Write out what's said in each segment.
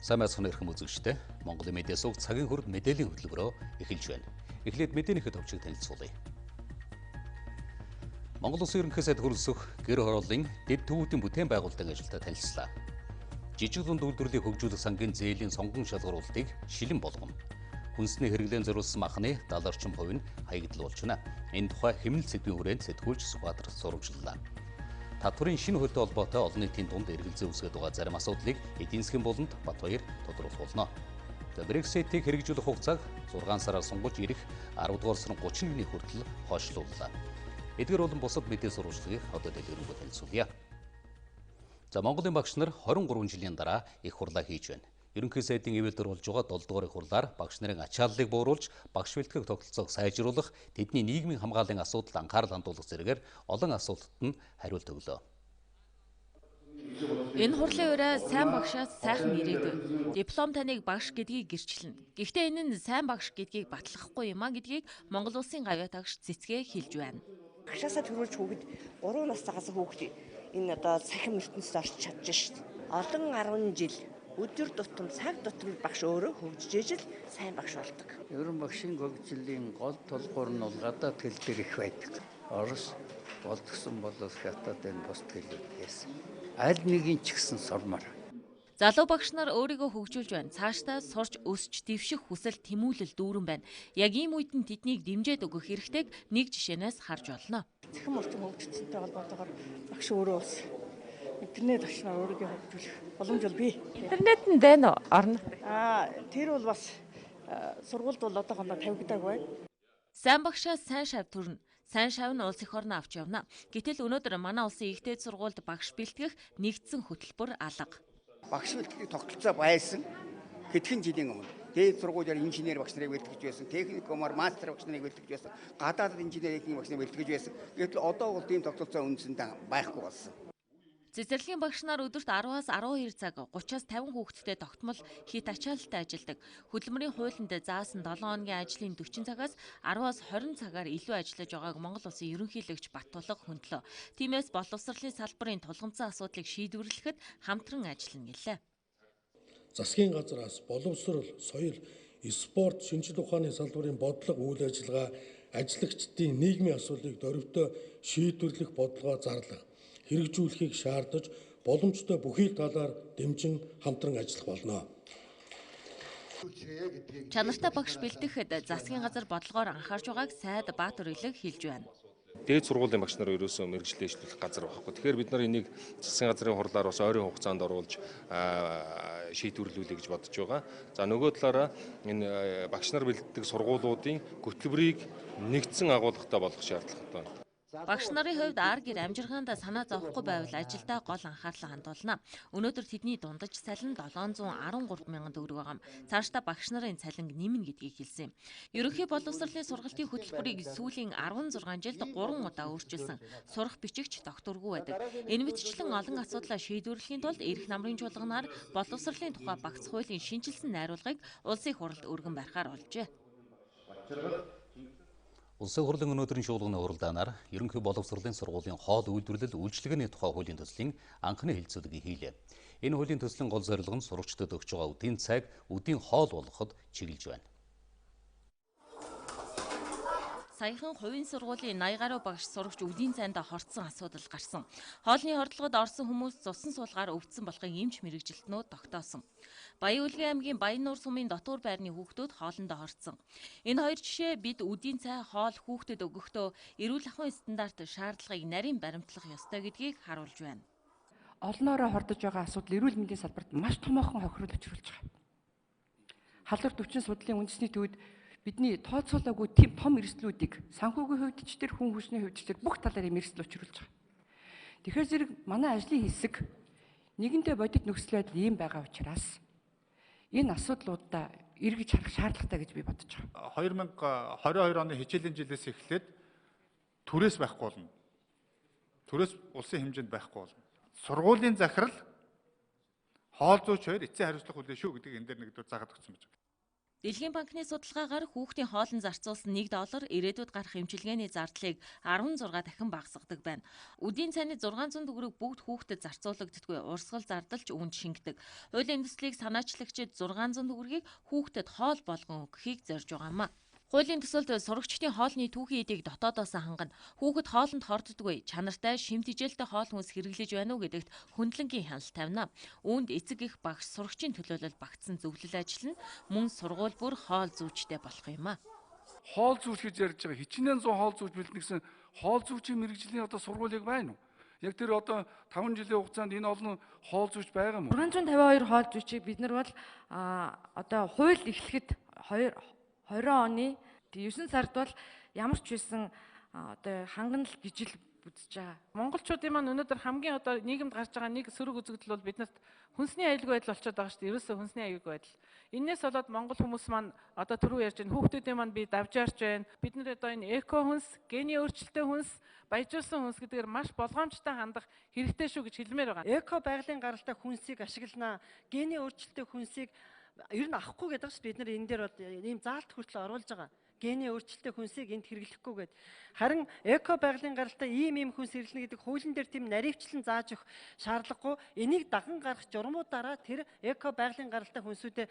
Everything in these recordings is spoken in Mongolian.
Сайн байцгаана эрхэм үзэгчдээ. Монголын мэдээ суваг цагийн хүрд мэдээллийн хөтөлбөрөөр эхэлж байна. Эхлээд мэдээнийхээ товчийг танилцуулъя. Монгол Улсын ерөнхий сайд хөрөлсөх гэр хорооллын дэд төвүүдийн бүтээн байгуулалтын ажилтай танилцлаа. Жижиг дунд үйлдвэрлэлийг хөгжүүлэх сангийн зээлийн сонгон шалгаруулалтыг шилэн болгоно. Хүнсний хэрэглэн зориулсан махны 70% нь хаягдл болж байна. Энэ тухай хэмнэл сэдвийн хүрээнд сэтгүүлч Сүбаатар сурвалжлалаа. Татварын шинэ хөлтэй холбоотой олон нийтийн дунд эргэлзээ үүсгэж байгаа зарим асуудлыг эдийн засгийн болонд Батбаяр тодруулах болно. Брекситийг хэрэгжүүлэх хугацааг 6 сараар сунгаж ирэх 10 дугаар сарын 31-ний хүртэл хойшлууллаа. Эдгээр болон бусад мэдээ сурвалжлагыг одоо дэлгэрэнгүй танилцуулъя. Монголын багш нар 23 жилийн дараа их хурлаа хийж байна. Ерөнхий сайдын ивэлдэр болж байгаа 7 дугаар их хурлаар багш нарын ачааллыг бууруулж, багш бэлтгэх тогтолцоог сайжруулах, тэдний нийгмийн хамгааллын асуудалд анхаарал хандуулах зэрэгээр олон асуултад нь хариулт өглөө. Энэ хурлын өрөө сайн багшаас сайхан ирээдүй. Диплом таныг багш гэдгийг гэрчлэнэ. Гэхдээ энэ нь сайн багш гэдгийг батлахгүй юм а гэдгийг Монгол Улсын гавьяа тагш Цэцгээ хэлж байна. Багшаасаа төрүүлж хүүхэд 3 настайгаас хүүхэд энэ одоо цахим ертөнцид орч чадж шít. Олон 10 жил өдөр тутам цаг тутам багш өөрөө хөгжиж ижил сайн багш болдог. Ерөн багшийн хөгжлийн гол тулгуур нь бол гадаад хэл дээр их байдаг. Орос болдгсон болол хятад энэ бусд хэлүүдээс аль нэгийн ч гэсэн сурмаар. Залуу багш нар өөрийгөө хөгжүүлж байна. Цаашдаа сурч өсч дэвших хүсэл тэмүүлэл дүүрэн байна. Яг ийм үед нь тэднийг дэмжиж өгөх хэрэгтэйг нэг жишээнээс харж болно. Цахим орчин хөгжөлтөнтэй холбоотойгоор багш өөрөө бас интернет ашиглаж өөрийгөө хөгжүүлэх боломж бол бий. Интернет нь байна уу? Орно. Тэр бол бас сургуульд бол одоохондоо тавигдаагүй байна. Сайн багшаас сайн шав төрнө. Сайн шав нь улс их орно авч явна. Гэтэл өнөөдөр манай улсын ихтэй сургуульд багш бэлтгэх нэгдсэн хөтөлбөр алга. Багш бэлтгэх тогтолцоо байсан хэдхэн жилийн өмнө. Дээд сургуулиар инженер багш нарыг бэлтгэж байсан, техникумаар мастер багш нарыг бэлтгэж байсан, гадаадд инженерийн багш нарыг бэлтгэж байсан. Гэтэл одоо бол тийм тогтолцоо үндсэндээ байхгүй болсон. Цэцэрлэгийн багш нар өдөрт 10-аас 12 цаг 30-аас 50 хүүхэдтэй тогтмол хийт ачаалттай ажилладаг. Хөдөлмөрийн хуулинд заасан 7 хоногийн ажлын 40 цагаас 10-аас 20 цагаар илүү ажиллаж байгааг Монгол Улсын ерөнхийлөгч Баттулга хөндлөө. Тиймээс боловсролын салбарын тулгымцсан асуудлыг шийдвэрлэхэд хамтран ажиллана гэлээ. Засгийн газраас боловсрол, соёл, спорт, шинжлэх ухааны салбарын бодлого, үйл ажиллагаа, ажиллагчдын нийгмийн асуудлыг дөрвөлтөө шийдвэрлэх бодлогоо зарлах, хэрэгжүүлэхийг шаардаж боломжтой бүхий талаар дэмжин хамтран ажиллах болно. Чанартай багш бэлтгэхэд засгийн газар бодлогоор анхаарч байгааг сайд Баатар Илэг хэлж байна. Дээд сургуулийн багш нар ерөөсөө мэргэжлээ ижлүүлэх газар байхгүй. Тэгэхээр бид нар энийг засгийн газрын хурлаар бас ойрын хугацаанд оруулж шийдвэрлүүлэе гэж бодож байгаа. За нөгөө талаараа энэ багш нар бэлддэг сургуулиудын хөтөлбөрийг нэгдсэн агуулгатай болгох шаардлагатай байна. Багш нарын хувьд гэр амжиргаанд санаа зовхгүй байвал ажилдаа гол анхаарлаа хандуулна. Өнөөдөр тэдний дундаж цалин 713 мянган төгрөг байгаа. Цаашдаа багш нарын цалин нэмнэ гэдгийг хэлсэн. Ерөнхий боловсролын сургалтын хөтөлбөрийг сүүлийн 16 жилд 3 удаа өөрчилсөн. Сурах бичигч докторгүй байдаг. Энэ мэтчлэн олон асуудлаа шийдвэрлэхийн тулд эрх намрын чуулганаар боловсролын тухай багц хуулийн шинжилсэн найруулгыг улсын хурлд өргөн барихаар болжээ. Улсын хурлын өнөөдрийн шуулганы хуралдаанаар ерөнхий боловсролын сургуулийн хоол үйлдвэрлэл үйлчилгээний тухай хуулийн төслийн анхны хэлэлцүүлгийг хийлээ. Энэ хуулийн төслийн гол зорилго нь сурагчдад өгч байгаа үдийн цаг, үдийн хоол болгоход чиглэж байна. Саяхан хувийн сургуулийн 80 гаруй багш сурагч үдийн цайнд хорцсон асуудал гарсан. Хоолны хордлогод орсон хүмүүс цусан суулгаар өвдсөн болохыг эмч мэрэгжилтнүүд тогтоосон. Баян-Улгийн аймгийн Баян-Нуур сумын дотуур байрны хүүхдүүд хоолндоо хорцсон. Энэ хоёр жишээ бид үдийн цай хоол хүүхдэд өгөхдөө эрүүл ахуйн стандарт шаардлагыг нарийн баримтлах ёстой гэдгийг харуулж байна. Олноороо хордож байгаа асуудал эрүүл мэндийн салбарт маш томоохон хохирол учруулж байгаа. Халдвар төвчин судлалын үндэсний төвд бидний тооцоолоогүй тийм том эрсдлүүдийг санхүүгийн хувьд ч тэр хүн хүчний хувьд ч тэр бүх талаар юм эрсдэл учруулж байгаа. Тэгэхээр зэрэг манай ажлын хэсэг нэгэнтээ бодит нөхцөл байдал ийм байгаа учраас энэ асуудлуудаа эргэж харах шаардлагатай гэж би бодож байгаа. 2022 оны хичээлийн жилээс эхлээд түрээс байхгүй болно. Түрээс улсын хэмжээнд байхгүй болно. Сургуулийн захирал хоол зүйч хоёр эцсийн хариуцлага хүлээн шүү гэдэг энэ дээр нэгдүгээр заагаад өгсөн байж байна. Дэлхийн банкны судалгаагаар хүүхдийн хоолн зарцуулсан $1 ирээдүйд гарах эмчилгээний зардлыг 16 дахин багасгадаг байна. Үдийн цайны 600 төгрөг бүгд хүүхдэд зарцуулагддаггүй урсгал зардалч үүнд шингэдэг. Хуулийн төслийг санаачлагчид 600 төгрөгийг хүүхдэд хоол болгон өгөхийг зорж байгаамаа. Хуулийн төсөлд сурагчдын хоолны түүхийн эдийг дотоодоос хангана. Хүүхэд хоолнд хорддоггүй, чанартай, шимт хижээлтэй хоол хүнс хэрэглэж байна уу гэдэгт хөндлөнгийн хяналт тавина. Үүнд эцэг эх багш сурагчийн төлөөлөл багтсан зөвлөл ажил нь мөн сургууль бүр хоол зүүчтэй болох юм а. Хоол зүүч гэж ярьж байгаа хичнээн 100 хоол зүүч бэлтгэсэн хоол зүүчийн мэрэгжлийн одоо сургуулийг байна уу? Яг тэр одоо 5 жилийн хугацаанд энэ олон хоол зүүч байгаа юм уу? 652 хоол зүүчийг бид нар бол одоо хууль эхлэхэд 20 оны 9 сард бол ямар ч байсан одоо хангана л гэж л үзэж байгаа. Монголчуудын маань өнөөдөр хамгийн одоо нийгэмд гарч байгаа нэг сөрөг үзэгдэл бол биднэрт хүнсний аюулгүй байдал болчиход байгаа шүү дээ. Ерөөсөө хүнсний аюулгүй байдал. Иннээс болоод монгол хүмүүс маань одоо түрүү ярьж байна. Хүүхдүүдийн маань би давжаарч байна. Бид нар одоо энэ эко хүнс, гений өөрчлөлттэй хүнс, баяжуулсан хүнс гэдгээр маш болгоомжтой хандах хэрэгтэй шүү гэж хэлмээр байгаа. Эко байгалийн гаралтай хүнсийг ашигланаа, гений өөрчлөлттэй хүнсийг ер нь авахгүй гэдэг чинь бид нар энэ дээр бол ийм заалт хүртэл оруулж байгаа. Гений өөрчлөлттэй хүнсийг энд хэрэглэхгүй гэдэг. Харин эко байгалийн гаралтай ийм хүнс хэрэглэнэ гэдэг хуулийн дээр тийм наривчлан зааж өгөх шаардлагагүй. Энийг даган гарах журмуудаараа тэр эко байгалийн гаралтай хүнсүүдэд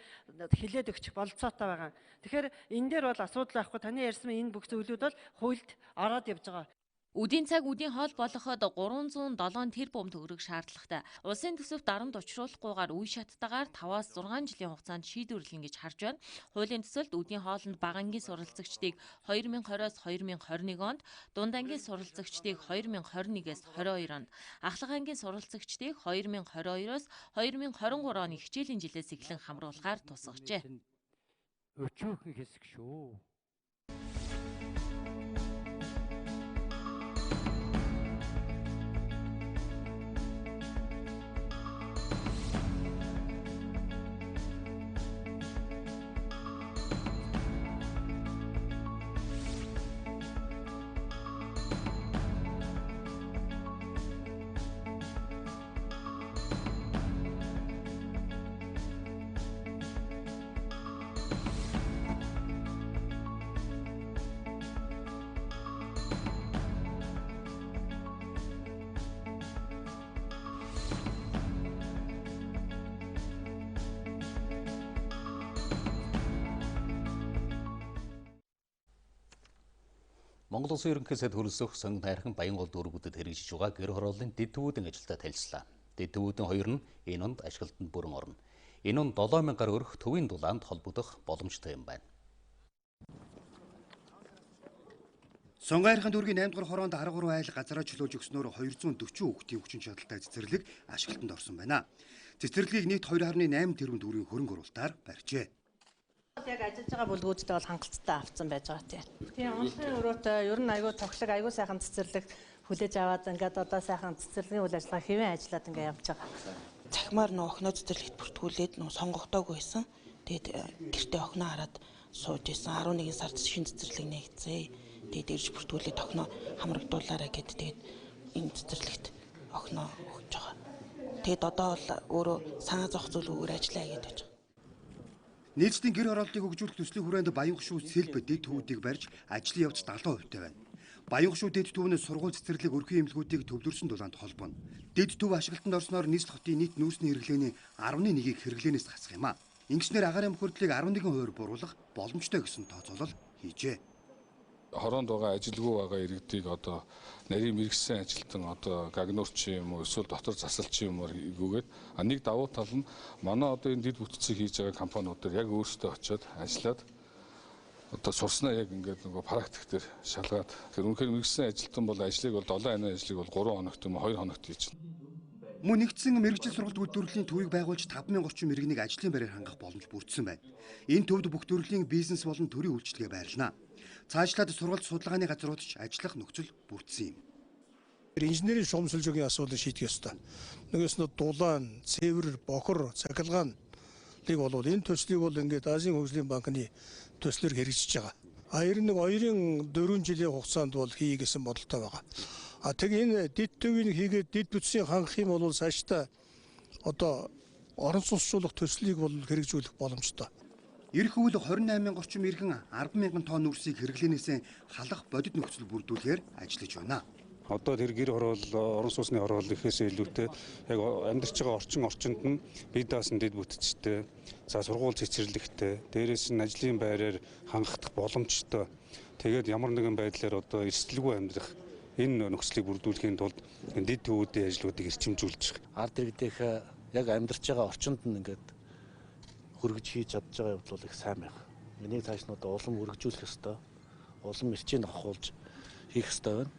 хилээд өгчих болцоотой байгаа. Тэгэхээр энэ дээр бол асуудал байхгүй. Таны ярьсан энэ бүх зүйлүүд бол хуульд ороод явж байгаа. Үдийн цаг үдийн хоол болгоход 307 тэрбум төгрөг шаардлагатай. Улсын төсөвт дарамт учруулахгүйгээр үе шаттайгаар 5-6 жилийн хугацаанд шийдвэрлэнэ гэж харж байна. Хуулийн төсөлд үдийн хоолнд бага ангийн суралцагчдыг 2020-оос 2021 онд, дунд ангийн суралцагчдыг 2021-с 22 онд, ахлах ангийн суралцагчдыг 2022-оос 2023 оны хичээлийн жилээс эхлэн хамруулахаар тусгажээ. Өчүүхэн хэсэг шүү. Монгол Улсын ерөнхий сайд хөрөлсөх сонгон хайрхан Баянгол дүүргүүдэд хэрэгжиж байгаа гэр хорооллын дэд төвүүдийн ажилтай танилцлаа. Дэд төвүүдийн хоёр нь энэ онд ашиглалтанд бүрэн орно. Энэ он 7,000 гаруй өрх төвийн дулаанд холбогдох боломжтой юм байна. Сонгон хайрхан дүүргийн 8 дугаар хороонд 13 айл газараа чөлөөж өгснөөр 240 хүүхдийн хүчин чадалтай цэцэрлэг ашиглалтанд орсон байна. Цэцэрлэгийг нийт 2.8 тэрбум төгрөгийн хөрөнгө оруулалтаар барьжээ. Яг ажиллаж байгаа бүлгүүдтэй бол хангалттай авсан байж байгаа тийм. Онцлогийн өрөөтэй ер нь аягүй тоглог, аягүй сайхан цэцэрлэг хүлээж аваад ингээд одоо сайхан цэцэрлэгийн үйл ажиллагаа хэвэн ажиллаад ингээд явж байгаа. Цахимаар нөө охиноо цэцэрлэгт бүртгүүлээд нөө сонгогдоогүй байсан. Тэгээд гэртээ охиноо хараад сууж исэн. 11 сард шинэ цэцэрлэг нэгцээ. Тэгээд ирж бүртгүүлээд охиноо хамрагдуулаарай гэд тэгээд энэ цэцэрлэгт охиноо өгч байгаа. Тэгээд одоо бол өөрөө санаа зовх зүйл үгээр ажиллаа гэдэг гэж. Нийцдийн гэр хорооллыг хөгжүүлэх төслийн хүрээнд Баянгошуу сэлб дэд төвүүдийг барьж ажлын явц 70% байна. Баянгошуу дэд төв нь сургууль цэцэрлэг өрхийн эмнэлгүүдийг төвлөрсөн дулаанд холбоно. Дэд төв ашиглалтанд орсноор нийслэл хотын нийт нүүрсний хэрэглээний 11%-ийг хэрэглээнээс хасах юм а. Ингэснээр агаарын мөхөрдлийг 11% буруулах боломжтой гэсэн тооцоолол хийжээ. Хороонд байгаа ажилгүй байгаа иргэдийг одоо нарийн мэрэгсэн ажилтан одоо гагнуурч юм уу эсвэл дотор засалч юмор гүгээд нэг давуу тал нь манай одоо энэ дэд бүтцийг хийж байгаа компаниуд дээр яг өөрсдөө очиод ажиллаад одоо сурснаа яг ингээд нөгөө практик дээр шалгаад тэр үнэхээр мэрэгсэн ажилтан бол ажлыг бол 7 хоног ажлыг бол 3 хоногт юм 2 хоногт хийж байна. Мөн нэгдсэн мэрэгжил сургалт үйлдвэрлэлийн төвийг байгуулж 5,000 орчим иргэнийг ажлын байраар хангах боломж бүрдсэн байна. Энэ төвд бүх төрлийн бизнес болон төрийн үйлчлэгээ байрлана. Цаашлаад сургалт судалгааны газрууд ч ажиллах нөхцөл бүрдсэн юм. Инженерийн шугамсалжуугийн асуудлыг шийдэх ёстой. Нөгөөс нь дулаан, цэвэр, бохор, цахилгааныг болвол энэ төслийг бол ингээд Азийн хөгжлийн банкны төслөөр хэрэгжиж байгаа. Ер нь 2-4 жилийн хугацаанд бол хий гэсэн бодолтой байгаа. Тэг энэ дэд төвийг хийгээд дэд бүтцийг хангах юм бол цаашдаа одоо орон сууцлуулах төслийг бол хэрэгжүүлэх боломжтой. Ирэх үйл 28,000 орчим иргэн 10,000 тонн үрсийг хэрэглэнээсээ халах бодит нөхцөл бүрдүүлэхээр ажиллаж байна. Одоо тэр гэр хороол орон сууцны хороол ихээсээ илүүтэй яг амьдарч байгаа орчинд нь бие даасан дэд бүтцтэй, за сургууль цэцэрлэгтэй, дээрээс нь ажлын байраар хангах боломжтой. Тэгээд ямар нэгэн байдлаар одоо эрсдэлгүй амьдрах энэ нөхцөлийг бүрдүүлэхийн тулд дэд төвүүдийн ажлуудыг эрчимжүүлж байгаа. Ард иргэдийнх яг амьдарч байгаа орчинд нь ингээд хөргөж хийж чадж байгаа явдал бол их сайн байх. Энийг цааш нь одоо улам өргөжүүлэх ёстой. Улам эрчийг авахулж хийх ёстой байна.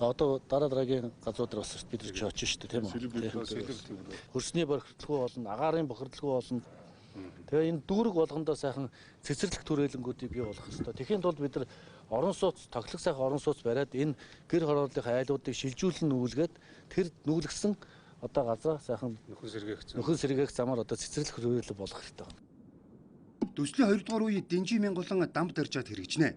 Одоо дараагийн газруудаар бас бид нар ч очиж шүү дээ, тийм үү? Хөрсний бохирдлгүй болно, агаарын бохирдлгүй болно. Тэгээ энэ дүүрэг болгондоо сайхан цэцэрлэг төрөлнгүүдийг бий болгох ёстой. Тэхийн тулд бид нар орон сууц, тоглох сайхан орон сууц бариад энэ гэр хорооллын айлуудыг шилжүүлэн нүүлгээд тэр нүүлгсэн одоо газраа сайхан нөхөн сэргээх замаар одоо цэцэрлэг төрөл болгох хэрэгтэй байна. Төслийн 2 дугаар үеийн Дэнжимэн голон дамп даржаад хэрэгжинэ.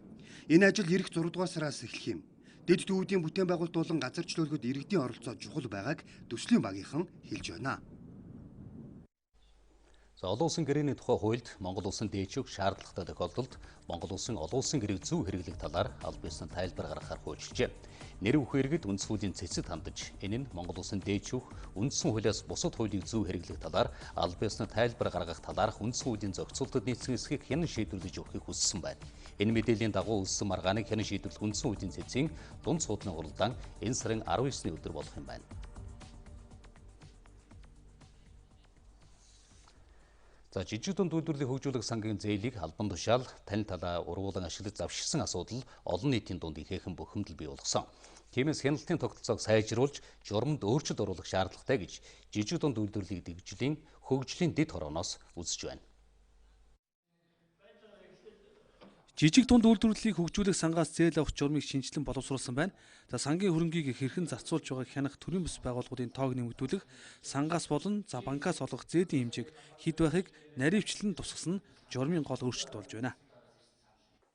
Энэ ажил эх 6 дугаар сараас эхлэх юм. Дэд төвүүдийн бүтээн байгуулалт болон газар чөлөөлөхөд иргэдийн оролцоо чухал байгааг төслийн багийнхан хэлж байна. За олон улсын гэрээний тухай хуульд Монгол улсын дээчүүх шаардлагатай тохиолдолд Монгол улсын олон улсын гэрээг зөв хэрэглэх талаар аль биесийн тайлбар гаргахаар хуульчжээ. Нэр бүхэн иргэд үндэс хуулийн цэцэд хандаж, энэ нь Монгол улсын дээчүүх үндсэн хуулиас бусад хуулийг зөв хэрэглэх талаар аль биесийн тайлбар гаргах талаарх үндэс хуулийн зохицуултад нийцсэн эсхийг хянан шийдвэрлэж өгөхийг хүссэн байна. Энэ мэдээллийн дагуу үлдсэн маргааныг хянан шийдвэрлэх үндсэн хуулийн цэцгийн дунд суудлын хуралдаан энэ сарын 19-ний өдөр болох юм байна. За жижиг дунд үйлдвэрлэлийг хөгжүүлэх сангийн зээлийг албан тушаал тань талаа ургуулan ашиглаж завширсан асуудал олон нийтийн дунд ихээхэн бухимдал бий болгосон. Тиймээс хяналтын тогтолцоог сайжруулж журамд өөрчлөлт оруулах шаардлагатай гэж жижиг дунд үйлдвэрлэлийн дэвжлийн хөгжлийн дэд хорооноос үзэж байна. Жижиг дунд үйлдвэрлэлийг хөгжүүлэх сангаас зээл авах журмыг шинжилэн боловсруулсан байна. За сангийн хөрөнгийг хэрхэн зарцуулж байгааг хянах төрийн бас байгууллагуудын тоог нэмэгдүүлэх, сангаас болон банкаас олох зээлийн хэмжээг хэд байхыг наривчлан тусгасан нь журмын гол өөрчлөлт болж байна.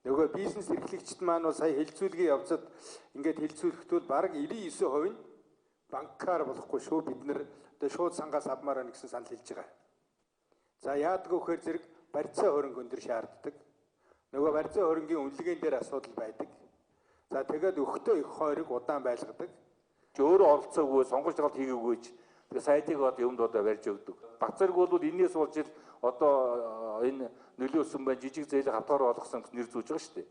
Нөгөө бизнес эрхлэгчид маань бол сая хилцүүлгийн явцад ингээд хилцүүлэхдээ баг 99% нь банкаар болохгүй шүү, бид нэр одоо шууд сангаас авмаар байна гэсэн санал хэлж байгаа. За яадаг вэ гэхээр зэрэг барьцаа хөрөнгө өндөр шаарддаг. Нөгөө барьцаа хөрөнгийн үнэлгээнд дээр асуудал байдаг. За тэгээд өгтөө их хойрог удаан байлгадаг. Өөрөө оролцоогүй сонгож тагалт хийгээгүйч тэгээд сайтыг одоо юмд одоо барьж өгдөг. Бацарг бол энэс болж ил одоо энэ нөлөөсөн бай жижиг зээлийг хавтгаар болгосон нэр зүүж байгаа шүү дээ.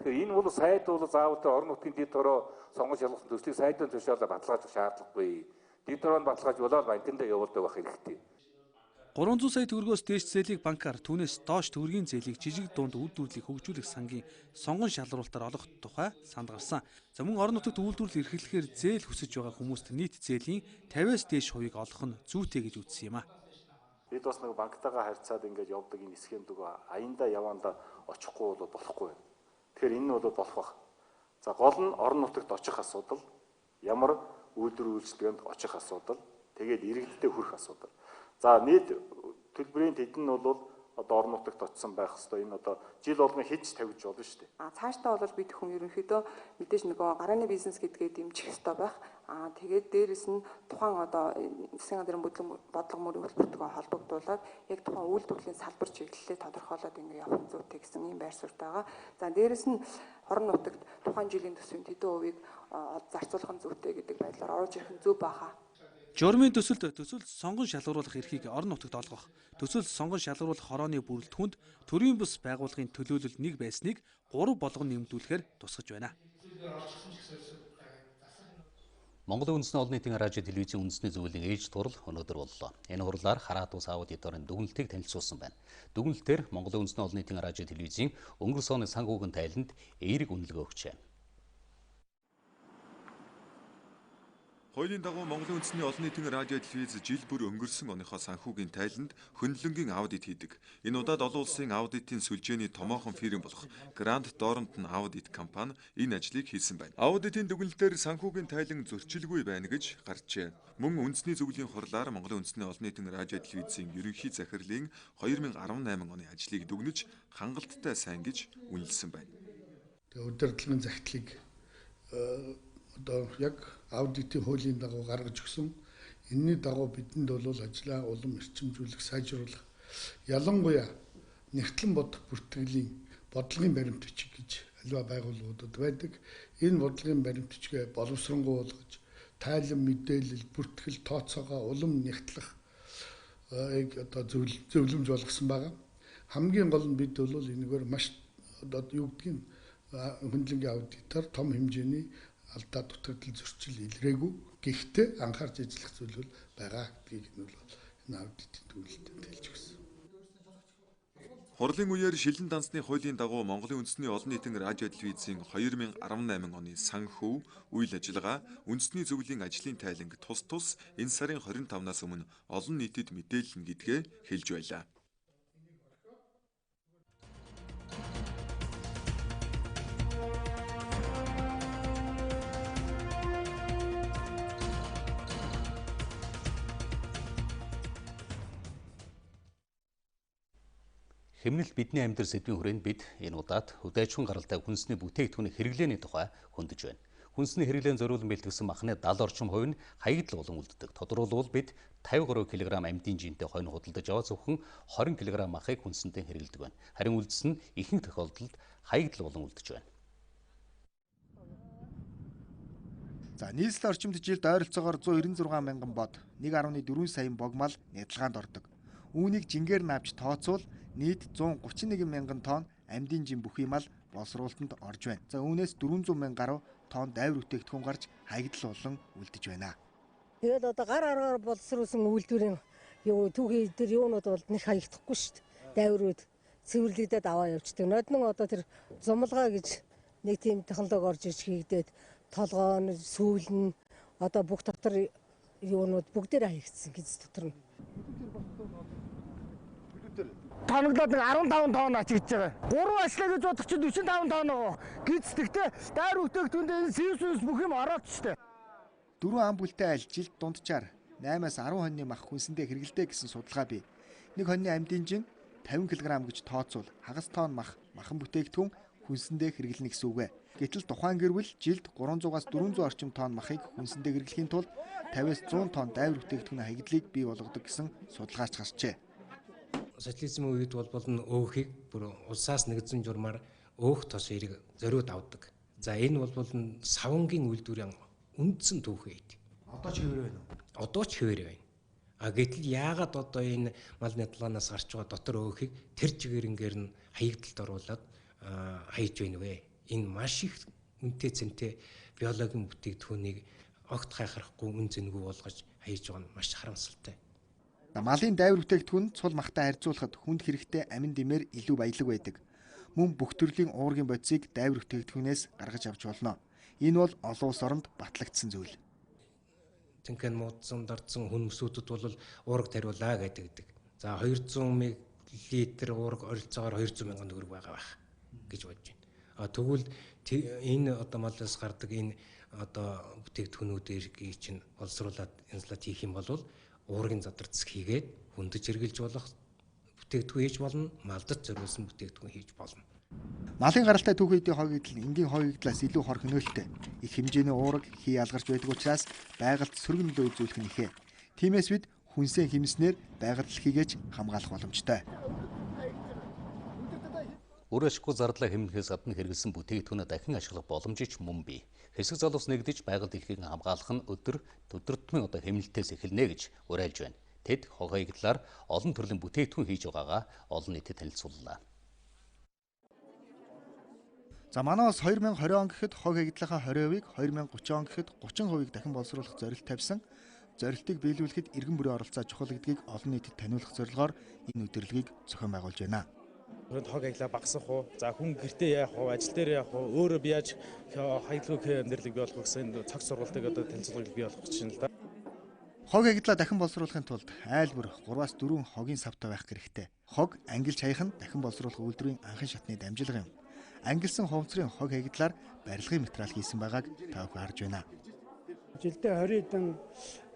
Тэгэхээр энэ бол сайд бол заавал орон нутгийн дэд хороо сонгож ялгасан төслийг сайдын тушаалаар баталгаажих шаардлагагүй. Дэд хороонд баталгааж болоод банкндаа явуулдаг байх хэрэгтэй. 300 сая төгрөгөөс дээш зээлийг банкар, түүнээс доош төгрөгийн зээлийг жижиг дунд үйлдвэрлэлийг хөгжүүлэх сангийн сонгон шалруулалтаар олох тухай санд гарсан. За мөн орон нутагт үйлдвэрлэл эрхлэхээр зээл хүсэж байгаа хүмүүст нийт зээлийн 50-аас дээш хувийг олох нь зүйтэй гэж үзсэн юм а. Бид бас нэг банктайгаа харьцаад ингэж явдаг энэ схемдэг аяндаа явандаа очихгүй бол болохгүй. Тэгэхээр энэ нь бол болох бах. За гол нь орон нутагт очих асуудал, ямар үйлдвэр үйлчлэгэнд очих асуудал, тэгээд иргэдтэй хүрэх асуудал. За нийт төлбөрийн тэдэн нь бол одоо орон нутагт очсон байх хэвээр энэ одоо жил болгон хийж тавьж болно шүү дээ. Цаашдаа бол бид хүн ерөнхийдөө мэдээж нөгөө гарааны бизнес гэдгээ дэмжих хэрэгтэй байх. Тэгээд дээрэс нь тухайн одоо засгийн газрын бодлого мөрийн хөтөлбөртөө холбогдуулаад яг тухайн үйлдвэрлэлийн салбар чиглэлээ тодорхойлоод ингэ явах зүйтэй гэсэн ийм байр суурьтай байгаа. За дээрэс нь орон нутагт тухайн жилийн төсвийн хэдэн хувийг зарцуулах нь зүйтэй гэдэг байдлаар оруулж ирэх нь зөв баха. Журмын төсөлд сонгон шалгаруулах эрхийг орон нутагт олгох, төсөл сонгон шалгаруулах хорооны бүрэлдэхүүнд төрийн бус байгууллагын төлөөлөл нэг байсныг 3 болгон нэмэгдүүлэхээр тусгаж байна. Монголын үндэсний олон нийтийн радио телевизийн үндэсний зөвлөлийн ээж турал өнөөдөр боллоо. Энэ хурлаар хараат ус аудиторын дүгнэлтийг танилцуулсан байна. Дүгнэлтээр Монголын үндэсний олон нийтийн радио телевизийн өнгөрсөн оны санхүүгийн тайланд эерэг үнэлгээ өгчээ. Хуулийн дагуу Монголын үндэсний олон нийтийн радио телевиз жил бүр өнгөрсөн оныхоо санхүүгийн тайланд хөндлөнгийн аудит хийдэг. Энэ удаад олон улсын аудитын сүлжээний томоохон фирм болох Гранд Доронтон аудит компани энэ ажлыг хийсэн байна. Аудитын дүгнэлтээр санхүүгийн тайлан зөрчилгүй байна гэж гарчээ. Мөн үндэсний зөвлөлийн хурлаар Монголын үндэсний олон нийтийн радио телевизийн ерөнхий захирлын 2018 оны ажлыг дүгнэж хангалттай сайн гэж үнэлсэн байна. Удирдлагын захидлыг одоо яг аудитын хуулийн дагуу гаргаж өгсөн. Энэний дагуу бидэнд бол ажлаа улам эрчимжүүлэх, сайжруулах, ялангуяа нэгтлэн бодох бүртгэлийн бодлогын баримт бичиг гэж аливаа байгууллагуудад байдаг. Энэ бодлогын баримт бичгээ боловсронгуулгаж, тайлан мэдээлэл, бүртгэл, тооцоогоо улам нэгтлэх одоо зөвлөмж болгосон байгаа. Хамгийн гол нь бид бол энэгээр маш одоо юу гэдгийг хөндлөнгийн аудитаар том хэмжээний алдаа дутагдал зөрчил илрээгүй. Гэхдээ анхаарч ажиллах зүйл бол байгаа гэдгийг нь бол энэ аудитын төлөвлөлтөнд хэлж өгсөн. Хурлын үеэр шилэн дансны хуулийн дагуу Монголын үндэсний олон нийтийн радио телевизийн 2018 оны санхүү үйл ажиллагаа үндэсний зөвлөлийн ажлын тайланг тус энэ сарын 25-наас өмнө олон нийтэд мэдээлэл гэдгээ хэлж байлаа. Хэмнэлт бидний амьдрал сэдвийн хүрээнд бид энэ удаад хөдөөжин гаралтай хүнсний бүтээгдэхүүний хэрэглээний тухай хөндөж байна. Хүнсний хэрэглээнд зориулан бэлтгэсэн махны 70 орчим хувь нь хаягдл болон үлддэг. Тодорхойлбол бид 53 кг амьдын жинтэй хойно худалдаж аваа зөвхөн 20 кг махыг хүнсэндээ хэрэглэдэг байна. Харин үлдсэн нь ихэнх тохиолдолд хаягдл болон үлдэж байна. За нийслэл орчимд жилд ойролцоогоор 196 мянган бод, 1.4 саяын богмал нядалгаанд ордог. Үүнийг жингээр наавч тооцвол нийт 131 мянган тонн амьдын жин бүхий мал боловсруулалтанд орж байна. За үүнээс 400 мянган гаруй тонн дайвар бүтээгдэхүүн гарч хаягдл болон үлдэж байна. Тэгээд одоо гар аргаар боловсруулсан үйлдвэрийн түүхий дээр юунууд бол нэг хаягдахгүй шүү дээ. Дайврууд цэвэрлэгдээд аваа явчихдаг. Ноднон одоо тэр зумалгаа гэж нэг тийм технологи орж иж хийгдээд толгоо, сүүл нь одоо бүх дотор юунууд бүгдээр хаягдсан гиз дотор нь. Тоноглоод нэг 15 тонн ачиж байгаа. 3 ажлаа гэж бодох чинь 45 тонн байгаа. Гиздэгтэй дайр бүтээгдэхүүнд энэ сивсүнс бүх юм ороод штэ. 4 ам бүлтэй аль жилд дунджаар 8-аас 10 хоньны мах хүнсэндээ хэрэгэлдэг гэсэн судалгаа бий. Нэг хоньны амьдын жин 50 кг гэж тооцвол хагас тонн махан бүтээгдэхүүн хүнсэндээ хэрэглэнэ гэсэн үг. Гэтэл тухайн гэр бүл жилд 300-аас 400 орчим тонн махыг хүнсэндээ хэрэглэхийн тулд 50-аас 100 тонн дайвар бүтээгдэхүүний хаягдлыг бий болгодог гэсэн судалгаач гарчээ. Социализмын үед бол өөхийг бүр улсаас нэгдсэн журмаар өөх тос эрэг зориуд авдаг. За энэ бол савангийн үйлдвэрийн үндсэн түүх байд. Одоо ч хэвээр байна уу? Одоо ч хэвээр байна. Гэтэл яагаад одоо энэ мал нядалгаанаас гарч байгаа дотор өөхийг тэр чигээрнгээр нь хаягдалд оруулаад хайж байна вэ? Энэ маш их үнэтэй цэнтэй биологийн бүтээгдэхүүнийг огт хайхрахгүй үн зэнгүй болгож хайж байгаа нь маш харамсалтай. Малын дайвар бүтээгдэхүүн цул махтай харьцуулахад хүнд хэрэгтэй амин дэмээр илүү баялаг байдаг. Мөн бүх төрлийн уургийн бодисыг дайвар бүтээгдэхүүнээс гаргаж авч болно. Энэ бол олон улс оронд батлагдсан зүйл. Тэнхэн муудсан дардсан хүн өсүүдэд бол уурга тариулаа гэдэг. За 200 мл уурга ойролцоогоор 200 мянган төгрөг байгаа байх гэж бодож байна. Тэгвэл энэ одоо малаас гардаг энэ одоо бүтээгдэхүүнүүдийг чинь боловсруулаад инсталляц хийх юм бол уургийн задарцэг хийгээд хөндөж эргэлж болох бүтээгдэхүүн хийж болно, малдад зориулсан бүтээгдэхүүн хийж болно. Малын гаралтай түүхийдийн хойгдол энгийн хойгдлаас илүү хор хөнөөлттэй. Их хэмжээний уураг хий ялгарч байдаг учраас байгальд сөрөг нөлөө үзүүлэх нь ихэ. Тиймээс бид хүнсээ хэмснээр байгальд хийгээж хамгаалах боломжтой. Үр ашиггүй зардлаа хэмнэхээс гадна хэрэгэлсэн бүтээгдэхүүнээ дахин ашиглах боломж ч мөн бий. Хэсэг залуус нэгдэж байгальд дэлхийг хамгаалах нь өдөртмөн хэмнэлтээс эхэлнэ гэж уриалж байна. Тэд хог хаягдлаар олон төрлийн бүтээгдэхүүн хийж байгаагаа олон нийтэд танилцууллаа. За манай бас 2020 он гэхэд хог хаягдлынхаа 20%-ийг 2030 он гэхэд 30%-ийг дахин боловсруулах зорилт тавьсан. Зорилтыг биелүүлэхэд иргэн бүрийн оролцоо чухал гэдгийг олон нийтэд таниулах зорилгоор энэ өдөрлөгийг зохион байгуулж байна. Хог хаяглаа багасгах уу? За хүн гэртээ яах уу? Ажил дээр яах уу? Өөрөө би яаж хаягдлыг амьдралыг бий болгох гэсэн цаг сургалтыг одоо танилцуулгыг бий болгох гэж байна л да. Хог хаягдлаа дахин боловсруулахын тулд айл бүр 3-аас 4 хогийн савтай байх хэрэгтэй. Хог ангилж хаях нь дахин боловсруулах үйлдвэрийн анхан шатны дамжуулга юм. Ангилсан хувцрын хог хаягдлаар барилгын материал хийсэн байгааг та бүхэн харж байна. Жилдээ 20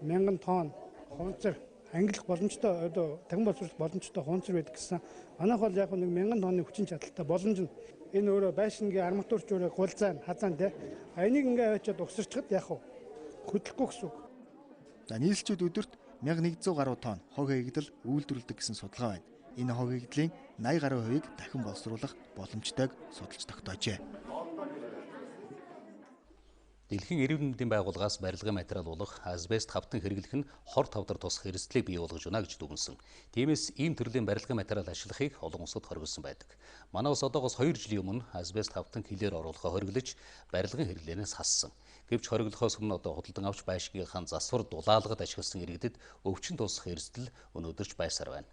мянган тонн хувцар ангилах боломжтой одоо дахин боловсруулах боломжтой хувцар байдаг гэсэн. Манайх бол яг нэг 1000 тонны хүчин чадалтай боломж нь энэ өөрөө байшингийн арматурч өөрөө гулзаа хазаан тий. Энийг ингээ авчиад угсарчхад яг хөдлөхгүй гэсэн үг. За нийслэлчүүд өдөрт 1100 гаруй тонн хог хаягдал үйлдвэрлэдэг гэсэн судалгаа байна. Энэ хог хаягдлын 80 гаруй хувийг дахин боловсруулах боломжтойг судалж тогтоожээ. Дэлхийн эрүүл мэндийн байгууллагаас барилгын материал болох асбест хавтан хэрэглэх нь хор тавдар тусах эрсдлийг бий болгож байна гэж дүгнсэн. Тиймээс ийм төрлийн барилгын материал ашиглахыг олон улсад хориглосон байдаг. Манай улс одоогоос 2 жилийн өмнө асбест хавтан хилээр оруулахаа хориглож барилгын хэрэглэнээс хассан. Гэвч хориглохоос өмнө одоо худалдан авч байшингийнхаа засвар дулаалгад ашигласан иргэдэд өвчин тусах эрсдэл өнөөдөр ч байсаар байна.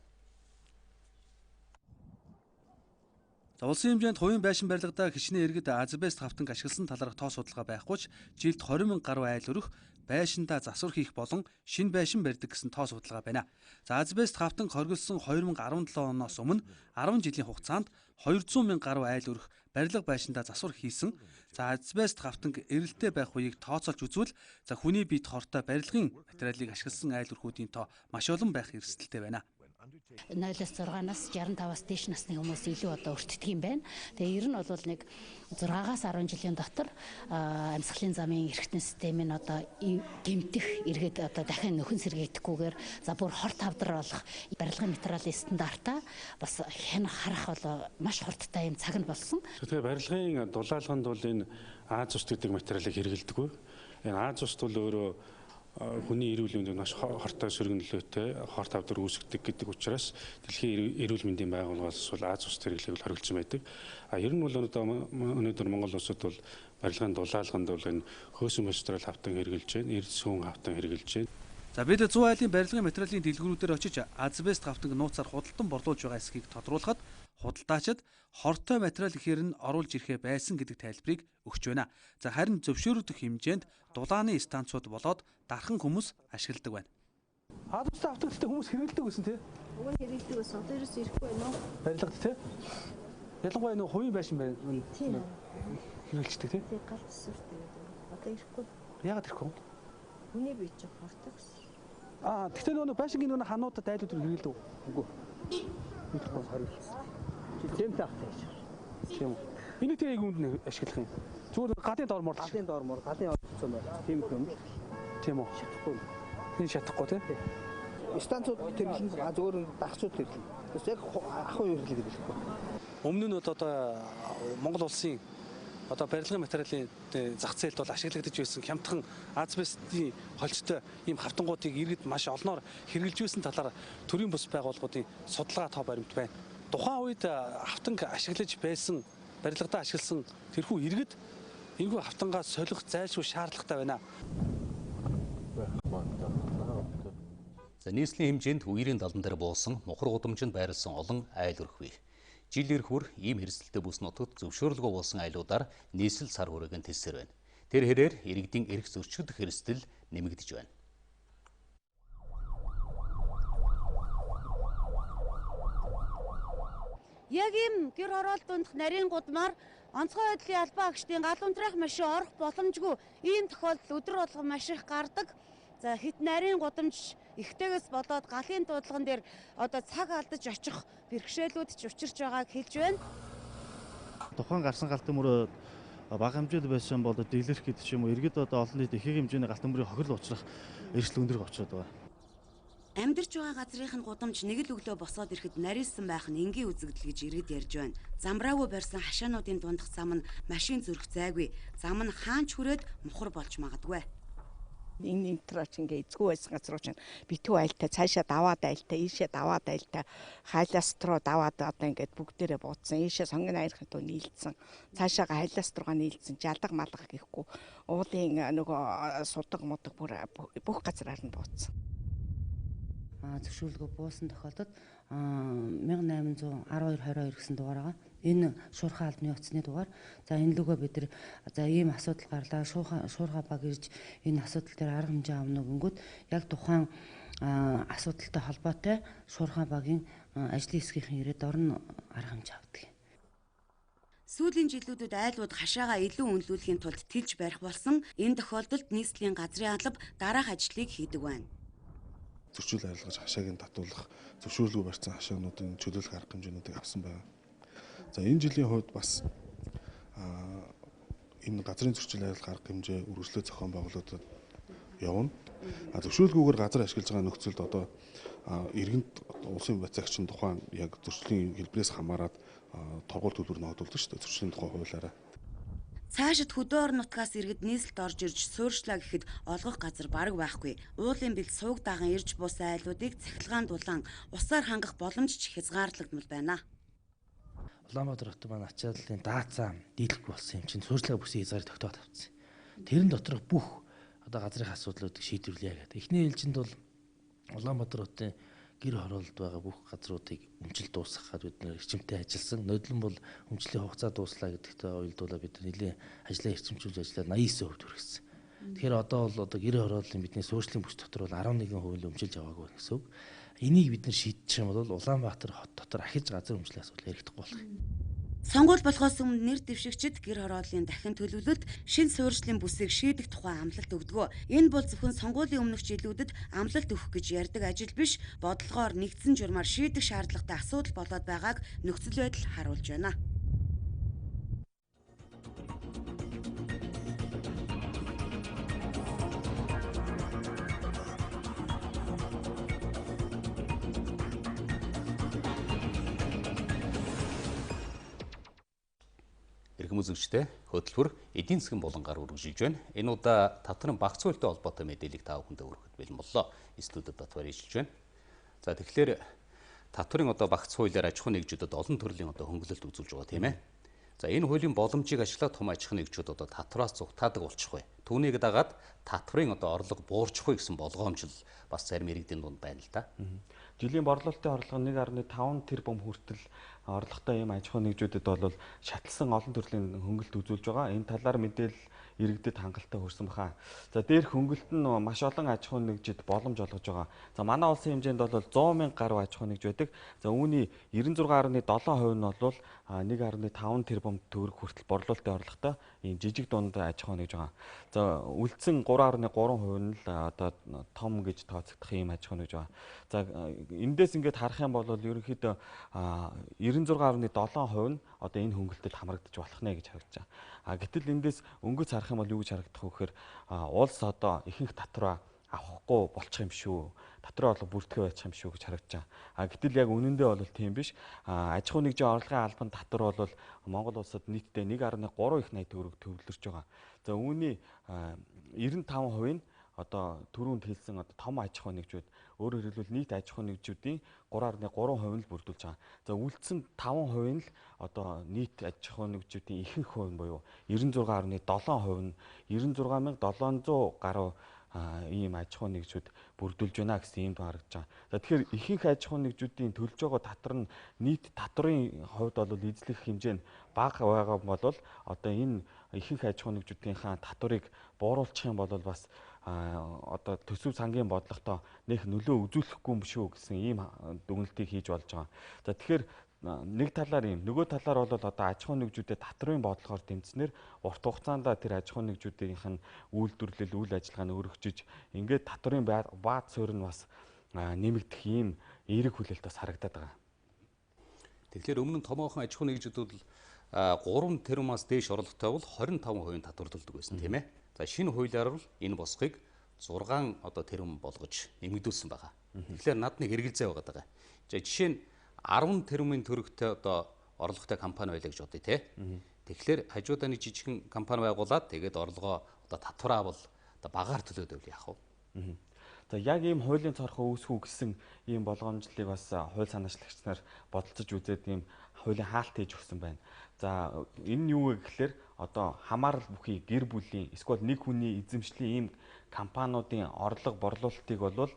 Улсын хэмжээнд хувийн байшин барилгадаа хичнээн иргэд асбест хавтанг ашигласан талаарх тоо судалгаа байхгүй ч жилд 20,000 гаруй айл өрөх байшиндаа засвар хийх болон шинэ байшин барьдаг гэсэн тоо судалгаа байна. За асбест хавтанг хориглосон 2017 оноос өмнө 10 жилийн хугацаанд 200,000 гаруй айл өрөх барилга байшиндаа засвар хийсэн. За асбест хавтанг эрэлттэй байх үеийг тооцоолж үзвэл за хүний биед хортой барилгын материалыг ашигласан айл өрхүүдийн тоо маш олон байх эрсдэлтэй байна. 0-6-аас 65-аас дээш насны хүмүүс илүү одоо өртдөг юм байна. Тэгээ ер нь бол нэг 6-аас 10 жилийн дотор амьсгалын замын эрхтэн системийн одоо гэмтэх эргээд одоо дахин нөхөн сэргийдэхгүйгээр за бүр хор тавдар болох барилгын материалын стандартаа бас харах бол маш хурдтай юм цаг нь болсон. Тэгэхээр барилгын дулаалганд бол энэ Аз ус гэдэг материалыг хэрэглэдэггүй. Энэ Аз ус бол өөрөө хүний эрүүл мэндийн маш хортой сөрөг нөлөөтэй хор тавдар үүсгдэг гэдэг учраас дэлхийн эрүүл мэндийн байгууллагаас бол Аз ус хэрэглэгийг хориглосон байдаг. Ер нь бол өнөөдөр Монгол улсад бол барилгын дулаалганд бол энэ хөөсөн мастериал хавтан хэрэгжилж байна, эрдэс хүн хавтан хэрэгжилж байна. За бид 100 айлын барилгын материалын дэлгүүрүүдээр очиж асбест хавтанг нууцаар худалдан борлуулж байгаа эсхийг тодруулахад худалдаачид хортой материал ихээр нь оруулж ирэхэ байсан гэдэг тайлбарыг өгч байна. За харин зөвшөөрөгдөх хэмжээнд дулааны станцууд болоод дархан хүмүүс ашигладаг байна. Асбест хавтангтай хүмүүс хэрэглэдэг байсан тий? Уг нь хэрэглэдэг байсан. Одоо ерөөс ирэхгүй байна уу? Барилгад тий? Ялангуяа нэг хувийн байшин байна. Тийм. Хэрэглэждэг тий? Тий, гал төсвөртэй байдаг. Одоо ирэхгүй. Яагаад ирэхгүй? Хүний бие ч хортой гэсэн. Тэгтээ нөгөө байшингийн нөгөө хануудад айлууд хэрэглэдэг үү? Үгүй. Ирэхгүй хориглосон. Жимтэй ахтай гэж. Тийм үү. Энийг тэгээ юунд нь ашиглах юм? Зүгээр галын дормоор. Галын дормоор, галын орцсон байна. Тийм юм. Тийм үү. Шатахгүй. Энэ шатахгүй тий? Станцууд хэрэглэн зүгээр дагцууд хэрэглэн. Бас яг ахуй хэрэглэдэг байхгүй. Өмнө нь одоо Монгол улсын одоо барилгын материалын зах зээлд бол ашиглагдаж байсан хямдхан асбестийн холцтой ийм хавтангуудыг иргэд маш олноор хэрэгжилж байсан талаар төрийн бус байгууллагуудын судалгаа тоо баримт байна. Тухайн үед хавтанг ашиглаж байсан барилгадаа ашигласан тэрхүү иргэд энэхүү хавтангаас солих зайлшгүй шаардлагатай байна. За нийслэлийн хэмжээнд үерийн далан дээр буусан мухар гудамжинд байрласан олон айл өрх бий. Жил ирэхүр ийм хэрэгсэлтэй бүс нутагт зөвшөөрлөгөө болсон айлуудаар нийслэл сар хүрээгээ тэлсээр байна. Тэр хэрээр иргэдийн эрх зөрчигдөх эрсдэл нэмэгдэж байна. Яг ийм гэр хороолт дундх нарийн гудмаар онцгой байдлын албан агштын гал унтраах машин орох боломжгүй ийм тохиолдол өдөр болгон маш их гардаг. За хит нарийн гудамж ихтэйгээс болоод галын дуудлаган дээр одоо цаг алдаж очих бэрхшээлүүд ч учирч байгааг хэлж байна. Тухайн гарсан галтан мөрөө бага хэмжээнд байсан бол дэглэрх гэдэг ч юм уу иргэд одоо олон нийт ихэнх хэмжээний галтан мөрийн хохирол учрах эрсдэл өндөр очроод байгаа. Амьдарч байгаа газрынх нь гудамж нэг л өглөө босоод ирэхэд нарийнсан байх нь энгийн үзэгдэл гэж иргэд ярьж байна. Замраагүй барьсан хашаануудын дундх зам нь машин зөрөх зайгүй. Зам нь хаанч хүрээд мухар болж магадгүй. Энэ трач ингээ эзгүй байсан газар учраас битүү айлтай цаашаа даваад айлтай ийшээ даваад айлтай хайлаас руу даваад одоо ингээд бүгдээрээ буудсан ийшээ сонгон айрхад нийлдсэн цаашаа хайлаас руугаа нийлдсэн жалдаг малгах гэхгүй уулын нөгөө судаг мудаг бүх газараар нь буудсан. Зөвшөөрлөгөө буусан тохиолдолд 1812-22 гэсэн дугаар байгаа. Энэ шуурхай албаны утасны дугаар. За энэ лүгөө бид нар за ийм асуудал гарлаа. Шуурхай баг ирж энэ асуудал дээр арга хэмжээ авна гингүүд яг тухайн асуудалтай холбоотой шуурхай багийн ажлын хэсгийнхэн ирээд орон арга хэмжээ авдаг. Сүүлийн жилүүдэд айлууд хашаагаа илүү үнэлүүлэхийн тулд тэлж барих болсон. Энэ тохиолдолд нийслэлийн газрын алба дараах ажлыг хийдэг байна. Зөрчил арилгаж хашааг нь татуулах, зөвшөөрлгүй барьсан хашаануудын чөлөөлөх арга хэмжээнүүдийг авсан байна. За энэ жилийн хувьд бас энэ газрын зөрчил арилгах арга хэмжээ үргэлжлээ зохион байгуулагдаад явна. Зөвшөөрлгүйгээр газар ашиглаж байгаа нөхцөлд одоо иргэнд улсын бацаагчийн тухайн яг зөрчлийн хэлбэрээс хамаарат торгууль төлбөр ногдуулдаг шүү дээ. Зөрчлийн тухай хуулиараа. Цаашид хөдөө орон нутгаас иргэд нийслэлд орж ирж суурьшлаа гэхэд олгох газар бараг байхгүй. Уулын бэлд суваг даган ирж буусан айлуудыг цахилгаан дулаан усаар хангах боломж ч хязгаарлагдмал байна. Улаанбаатар хотод маань ачааллын даацаа дийлэх болсон юм чинь суурьшлага бүсийн хязгаарыг тогтооод авцсан. Тэрэн доторх бүх одоо газрын асуудлуудыг шийдвэрлэе гэдэг. Эхний ээлжинд бол Улаанбаатар хотын гэр хороолд байгаа бүх газруудыг өмчил дуусгахад бид нэр эрчимтэй ажилласан. Нодлон бол өмчлийн хугацаа дуслаа гэдэгтээ уялдуулаад бид нэлийн ажлаа эрчимжүүлж ажиллаад 89% хүргэсэн. Тэгэхээр одоо бол гэр хорооллын бидний суурьшлийн бүс дотор бол 11% өмчилж аваагүй гэсэн үг. Энийг бид нар шийдчих юм бол Улаанбаатар хот дотор ахиж газар өмчлийн асуудал ярихдаггүй болох юм. Сонгуул болохоос өмнө нэр дэвшигчид гэр хорооллын дахин төлөвлөлт шин суурьшлийн бүсийг шийдэх тухай амлалт өгдөгөө. Энэ бол зөвхөн сонгуулийн өмнөх жилүүдэд амлалт өгөх гэж ярьдаг ажил биш, бодлогоор нэгдсэн журмаар шийдэх шаардлагатай асуудал болоод байгааг нөхцөл байдал харуулж байна. Үзэгчтэй хөтөлбөр эдийн засгийн булангаар үргэлжилж байна. Энэ удаа татварын багц хуультай холбоотой мэдээллийг та бүхэндээ хүргэж бэлэн боллоо. Студид Батбаяр ажиллаж байна. За тэгэхээр татварын багц хуулиар аж ахуй нэгжүүдэд олон төрлийн хөнгөлөлт үзүүлж байгаа тийм ээ. За энэ хуулийн боломжийг ашиглаад том аж ахуй нэгжүүд татвараас зүгтаадаг болчих вэ. Түүнийг дагаад татварын орлого буурчих вэ гэсэн болгоомжл бас зарим иргэдийн дунд байна л да. Жилийн борлуулалтын орлого 1.5 тэрбум хүртэл орлоготой ийм аж ахуй нэгжүүдэд бол шатлсан олон төрлийн хөнгөлт үзүүлж байгаа. Энэ талаар мэдээлэл иргэдэд хангалттай хүрсэн баха. За дээрх хөнгөлт нь маш олон аж ахуй нэгжид боломж олгож байгаа. За манай улсын хэмжээнд бол 100 мянга гаруй аж ахуй нэгж байдаг. За үүний 96.7% нь бол 1.5 тэрбум төгрөг хүртэл борлуулалтын орлоготой ийм жижиг дунд аж ахуй нэгж байгаа. За үлдсэн 3.3% нь л одоо том гэж тооцогдох ийм аж ахуй нэгж байгаа. За эндээс ингээд харах юм бол ерөнхийдөө 96.7% нь одоо энэ хөнгөлтөд хамрагдаж болох нэ гэж харагдаж байгаа. Гэтэл эндээс өнгөц харах юм бол юу гэж харагдах вэ гэхээр улс одоо ихэнх татвараа авахгүй болчих юм шүү. Татвар орлого бүртгэж байчих юм шүү гэж харагдаж байгаа. Гэтэл яг үнэндээ бол тийм биш. Аж ахуй нэгжийн орлогын албан татвар бол Монгол улсад нийтдээ 1.3 их найт төгрөг төвлөрч байгаа. За үүний 95% нь одоо түрүүнд хэлсэн том аж ахуй нэгжүүд, өөрөөр хэлбэл нийт аж ахуй нэгжүүдийн 3.3% нь л бүрдүүлж байгаа. За үлдсэн 5% нь л одоо нийт аж ахуй нэгжүүдийн ихэнх хувь нь буюу 96.7% нь 96,700 гаруй ийм аж ахуй нэгжүүд бүрдүүлж байна гэсэн юм харагдаж байгаа. За тэгэхээр ихэнх аж ахуй нэгжүүдийн төлж байгаа татвар нь нийт татварын хувьд бол эзлэх хэмжээ нь бага байгаа бол одоо энэ ихэнх аж ахуй нэгжүүдийнхаа татварыг бууруулчих юм бол бас одоо төсөв сангийн бодлоготой нэх нөлөө үзүүлэхгүй юм шүү гэсэн ийм дүгнэлтийг хийж болж байгаа. За тэгэхээр нэг талаар ийм, нөгөө талаар бол одоо аж ахуй нэгжүүдэд татварын бодлогоор тэмцснээр урт хугацаанд тэр аж ахуй нэгжүүдийнх нь үйлдвэрлэл, үйл ажиллагаа нь өргөжж ингээд татварын бааз суурь нь бас нэмэгдэх ийм эерэг хүлээлт бас харагдаад байгаа. Тэгэхээр өмнө нь томоохон аж ахуй нэгжүүд бол 3 тэрбумаас дээш орлоготой бол 25% татвар төлдөг байсан тийм ээ. За шинэ хуулиар бол энэ босхийг 6 тэрбум болгож нэмэгдүүлсэн байгаа. Тэгэхээр над нэг хэрэгэлзээ байгаа. За жишээ нь 10 тэрбумын төгрөгтэй орлоготой компани байлаа гэж бодъё те. Тэгэхээр хажуудаа нэг жижигхэн компани байгуулад тэгээд орлогоо татвараа бол багаар төлөөд байвал яах вэ? За яг ийм хуулийн цорхоо үүсгүү гэсэн ийм болгоомжлыг бас хууль санаачлагч нар бодолцож үзээд ийм хуулийн хаалт хийж өгсөн байна. За энэ нь юу вэ гэхээр одоо хамаарал бүхий гэр бүлийн эсвэл нэг хүний эзэмшлийн ийм компаниудын орлого борлуулалтыг бол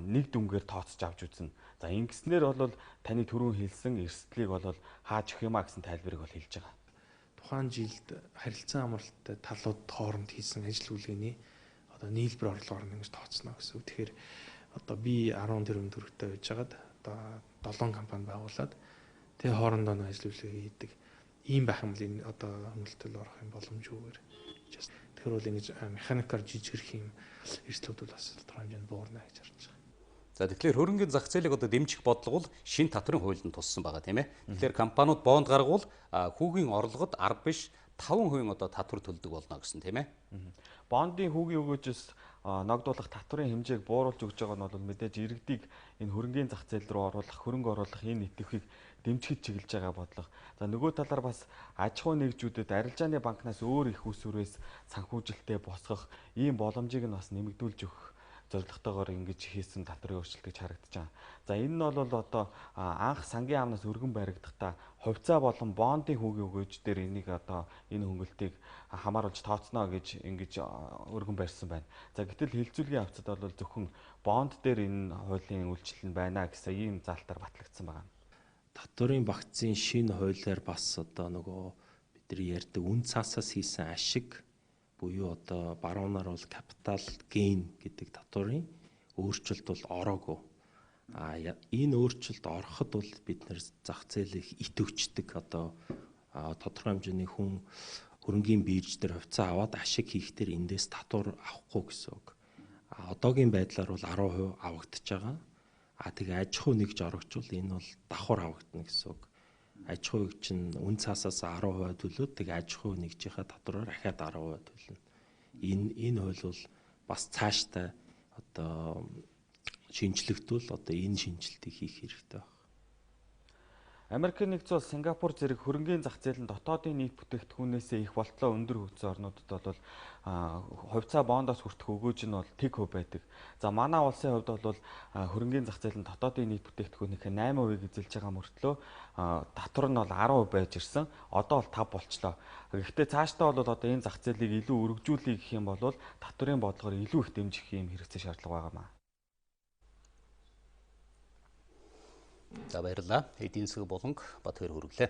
нэг дүнгээр тооцож авч үзнэ. За ингэснээр бол таны түрүүн хэлсэн эрсдлийг бол хааж өгөх юмаа гэсэн тайлбарыг бол хэлж байгаа. Тухайн жилд харилцан амралттай талууд хооронд хийсэн ажил үйлгээний одоо нийлбэр орлогоор ингэж тооцно гэсэн үг. Тэгэхээр одоо би 10 тэрбум төгрөгтэй байж байгаад одоо 7 компани байгуулад тэгээ хоорондоо нэг ажил үйлгээ хийдэг. Ийм байх юм бол энэ одоо хөнгөлөлтөд орох юм боломжгүйгээр. Тэгэхээр бол ингэж механикаар жижигэрх юм эрсдлүүд бол бас тодорхой хэмжээнд буурна гэж харж байгаа. За тэгэхээр хөрөнгөний зах зээлийг дэмжих бодлого бол шинэ татварын хуулинд туссан байгаа тийм ээ. Тэгэхээр компаниуд бонд гаргавал хүүгийн орлогод 10 биш 5% татвар төлдөг болно гэсэн тийм ээ. Бондын хүүгийн өгөөжөөс ногдуулах татварын хэмжээг бууруулж өгж байгаа нь бол мэдээж иргэдийг энэ хөрөнгийн зах зээл рүү оруулах, хөрөнгө оруулах энэ идэвхийг дэмжиж чиглэж байгаа бодлого. За нөгөө талаар бас аж ахуй нэгжүүдэд арилжааны банкнаас өөр их усүрээс санхүүжилтээ босгох ийм боломжийг нь бас нэмэгдүүлж өгөх зорилготойгоор ингэж хийсэн татварын өөрчлөлт гэж харагдаж байна. За энэ нь бол одоо анх сангийн амнаас өргөн баригдахдаа хувьцаа болон бондын хүүгийн өгөөж дээр энийг одоо энэ хөнгөлтийг хамааруулж тооцноо гэж ингэж өргөн барьсан байна. За гэтэл хилцүүлгийн авцад бол зөвхөн бонд дээр энэ хуулийн үйлчлэл нь байна гэсэн ийм залтаар батлагдсан байна. Татварын багцын шинэ хуулиар бас одоо нөгөө бидний ярьдаг үн цаасаас хийсэн ашиг буюу одоо баруунаар бол капитал гейн гэдэг татварын өөрчлөлт бол ороогүй. Энэ өөрчлөлт ороход бол бид нэр зах зээлийг итөвчдөг одоо тодорхой хэмжээний хүн хөрөнгийн бирж дээр хувьцаа аваад ашиг хийхдээ эндээс татвар авахгүй гэсэн үг. Одоогийн байдлаар бол 10% авагдаж байгаа. Тэгээ аж ахуй нэгж орогчвол энэ бол давхар авагдана гэсэн үг. Аж ахуйг чинь үн цаасаас 10% төлөөд тэгээ аж ахуй нэгжийнхаа татвараар ахаад 10% төлнө. Энэ хууль бол бас цаашдаа одоо шинжлэхдүүл одоо энэ шинжилтийг хийх хэрэгтэй байна. Америкийн нэгдсэн улс, Сингапур зэрэг хөрөнгийн зах зээл нь дотоодын нийт бүтээгдэхүүнээсээ их болтлоо өндөр хөгжсөн орнуудад бол хувьцаа бондоос хүртэх өгөөж нь бол тэг хөв байдаг. За манай улсын хувьд бол хөрөнгийн зах зээл нь дотоодын нийт бүтээгдэхүүнийхээ 8% эзэлж байгаа мөртлөө татвар нь бол 10% байж ирсэн. Одоо бол 5 болчлоо. Гэхдээ цаашдаа бол одоо энэ зах зээлийг илүү өргөжүүлэх гэх юм бол татварын бодлогоор илүү их дэмжих юм хэрэгцээ шаардлага байгаа маа. За баярлалаа. Эдийн засаг болонг Батбаяр хүргэлээ.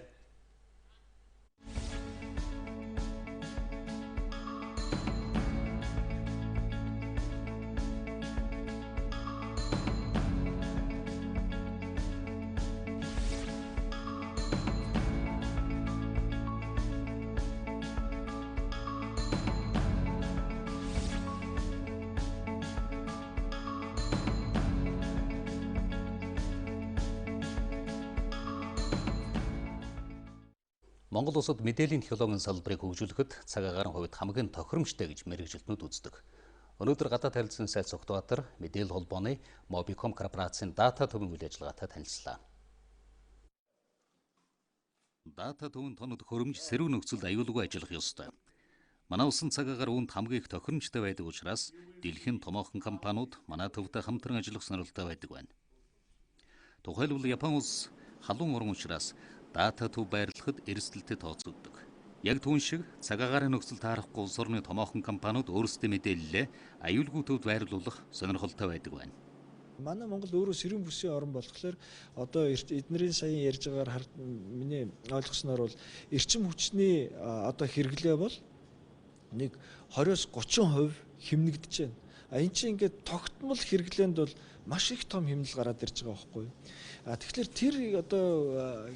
Монгол улсад мэдээллийн технологийн салбарыг хөгжүүлэхэд цаг агаарын хувьд хамгийн тохиромжтой гэж мэргэжилтнүүд үздэг. Өнөөдөр гадаад харилцааны сайд Цогтбаатар мэдээлэл холбооны Mobicom корпорацийн дата төвийн үйл ажиллагаатай танилцлаа. Дата төвийн тоног хөрөмж сэрүүн нөхцөлд аюулгүй ажиллах ёстой. Манай улсын цаг агаар үүнд хамгийн их тохиромжтой байдаг учраас дэлхийн томоохон компаниуд манай төвтэй хамтран ажиллах сонирхолтой байдаг байна. Тухайлбал Япон улс халуун орн учраас дата төв байрлахад эрсдэлтэй тооцогддог. Яг түүн шиг цаг агаарын нөхцөл таарахгүй улс орны томоохон компаниуд өөрсдөө мэдээллээ аюулгүй төвд байрлуулах сонирхолтой байдаг байна. Манай Монгол өөрөө сэрүүн бүсийн орн болохоор одоо эднэрийн саяхан ярьж байгаагаар миний ойлгосноор бол эрчим хүчний одоо хэрэглээ бол нэг 20-30% хэмнэгдэж байна. Энэ чинь ингээд тогтмол хэрэглээнд бол маш их том хэмнэл гараад ирж байгаа байхгүй юу? Тэгэхээр тэр одоо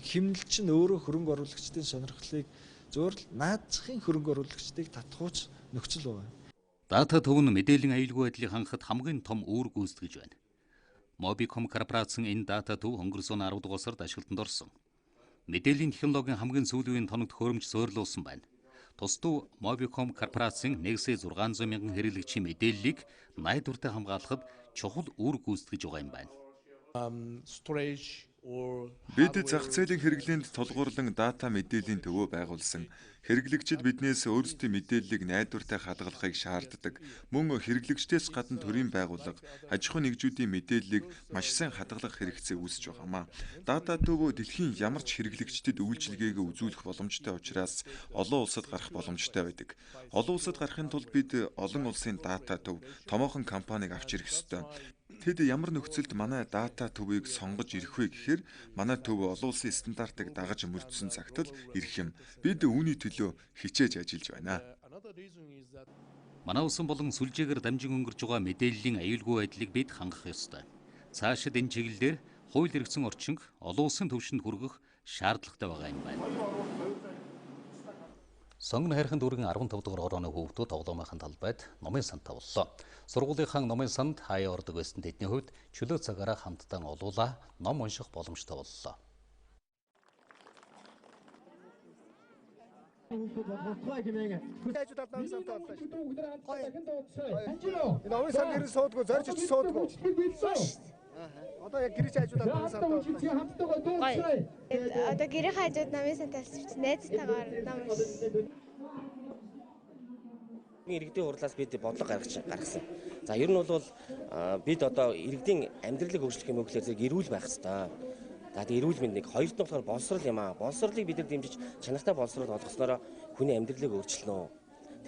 хэмнэл чинь өөрөө хөрөнгө оруулагчдын сонирхлыг зөвөр л наазахын хөрөнгө оруулагчдыг татгууч нөхцөл байна. Дата төв нь мэдээллийн аюулгүй байдлыг хангахад хамгийн том үүрэг гүйцэтгэж байна. Mobicom корпорацийн энэ дата төв өнгөрсөн 10 дугаар сард ажилтнанд орсон. Мэдээллийн технологийн хамгийн сүүлийн тоногт хөрөмж суурилуулсан байна. Тус төв Mobicom корпорацийн 1,600,000 хэрэглэгчийн мэдээллийг найдвартай хамгаалахад чухал үүрэг гүйцэтгэж байгаа юм байна. Бид зах зээлийн хэрэглээнд тулгуурлан дата мэдээллийн төвөө байгуулсан. Хэрэглэгчид биднээс өөрсдийн мэдээллийг найдвартай хадгалахыг шаарддаг. Мөн хэрэглэгчдээс гадна төрийн байгууллага, аж ахуй нэгжүүдийн мэдээллийг маш сайн хадгалах хэрэгцээ үүсэж байгаамаа. Дата төвөө дэлхийн ямар ч хэрэглэгчдэд үйлчилгээгээ үзүүлэх боломжтой учраас олон улсад гарах боломжтой байдаг. Олон улсад гарахын тулд бид олон улсын дата төв, томоохон компанийг авч ирэх ёстой. Тэд ямар нөхцөлд манай дата төвийг сонгож ирэх вэ гэхээр манай төв олон улсын стандартыг дагаж мөрдсөн цагт л ирэх юм. Бид үүний төлөө хичээж ажиллаж байна. Манай улсын болон сүлжээгээр дамжин өнгөрч байгаа мэдээллийн аюулгүй байдлыг бид хангах ёстой. Цаашид энэ чиглэлээр хууль эргэсэн орчинг олон улсын түвшинд хүргэх шаардлагатай байгаа юм байна. Сонгон хайрхан дүүргийн 15 дугаар орооны хүүхдүүд тоглоомынхын талбайд номын санд тавллаа. Сургуулийнхаа номын санд хаяа ордог байсан тэдний хувьд чөлөө цагаараа хамтдаа олуулаа ном унших боломжтой боллоо. Хайжуудаад намын сантаа боллоо шүү. Энэ намын сан гэрэл суудгүй зорж очиж суудгүй. Одоо яг гэрэл хайжуудаад намын сантаа боллоо. Одоо гэрэл хайжууд намын сантаа болчих. Найзтайгаар нам уншиж. Иргэдийн хурлаас бид бодлого гаргасан. За ер нь бол бид одоо иргэдийн амьдралыг хөгжүүлэх юм гэхээр зэрэг эрүүл байх хэрэгтэй. За эрүүл мэнд нэг хоёр дахь болохоор боловсрал юм аа. Боловсралыг бид нар дэмжиж чанартай боловсрал олгосноор хүний амьдралыг өөрчилнө.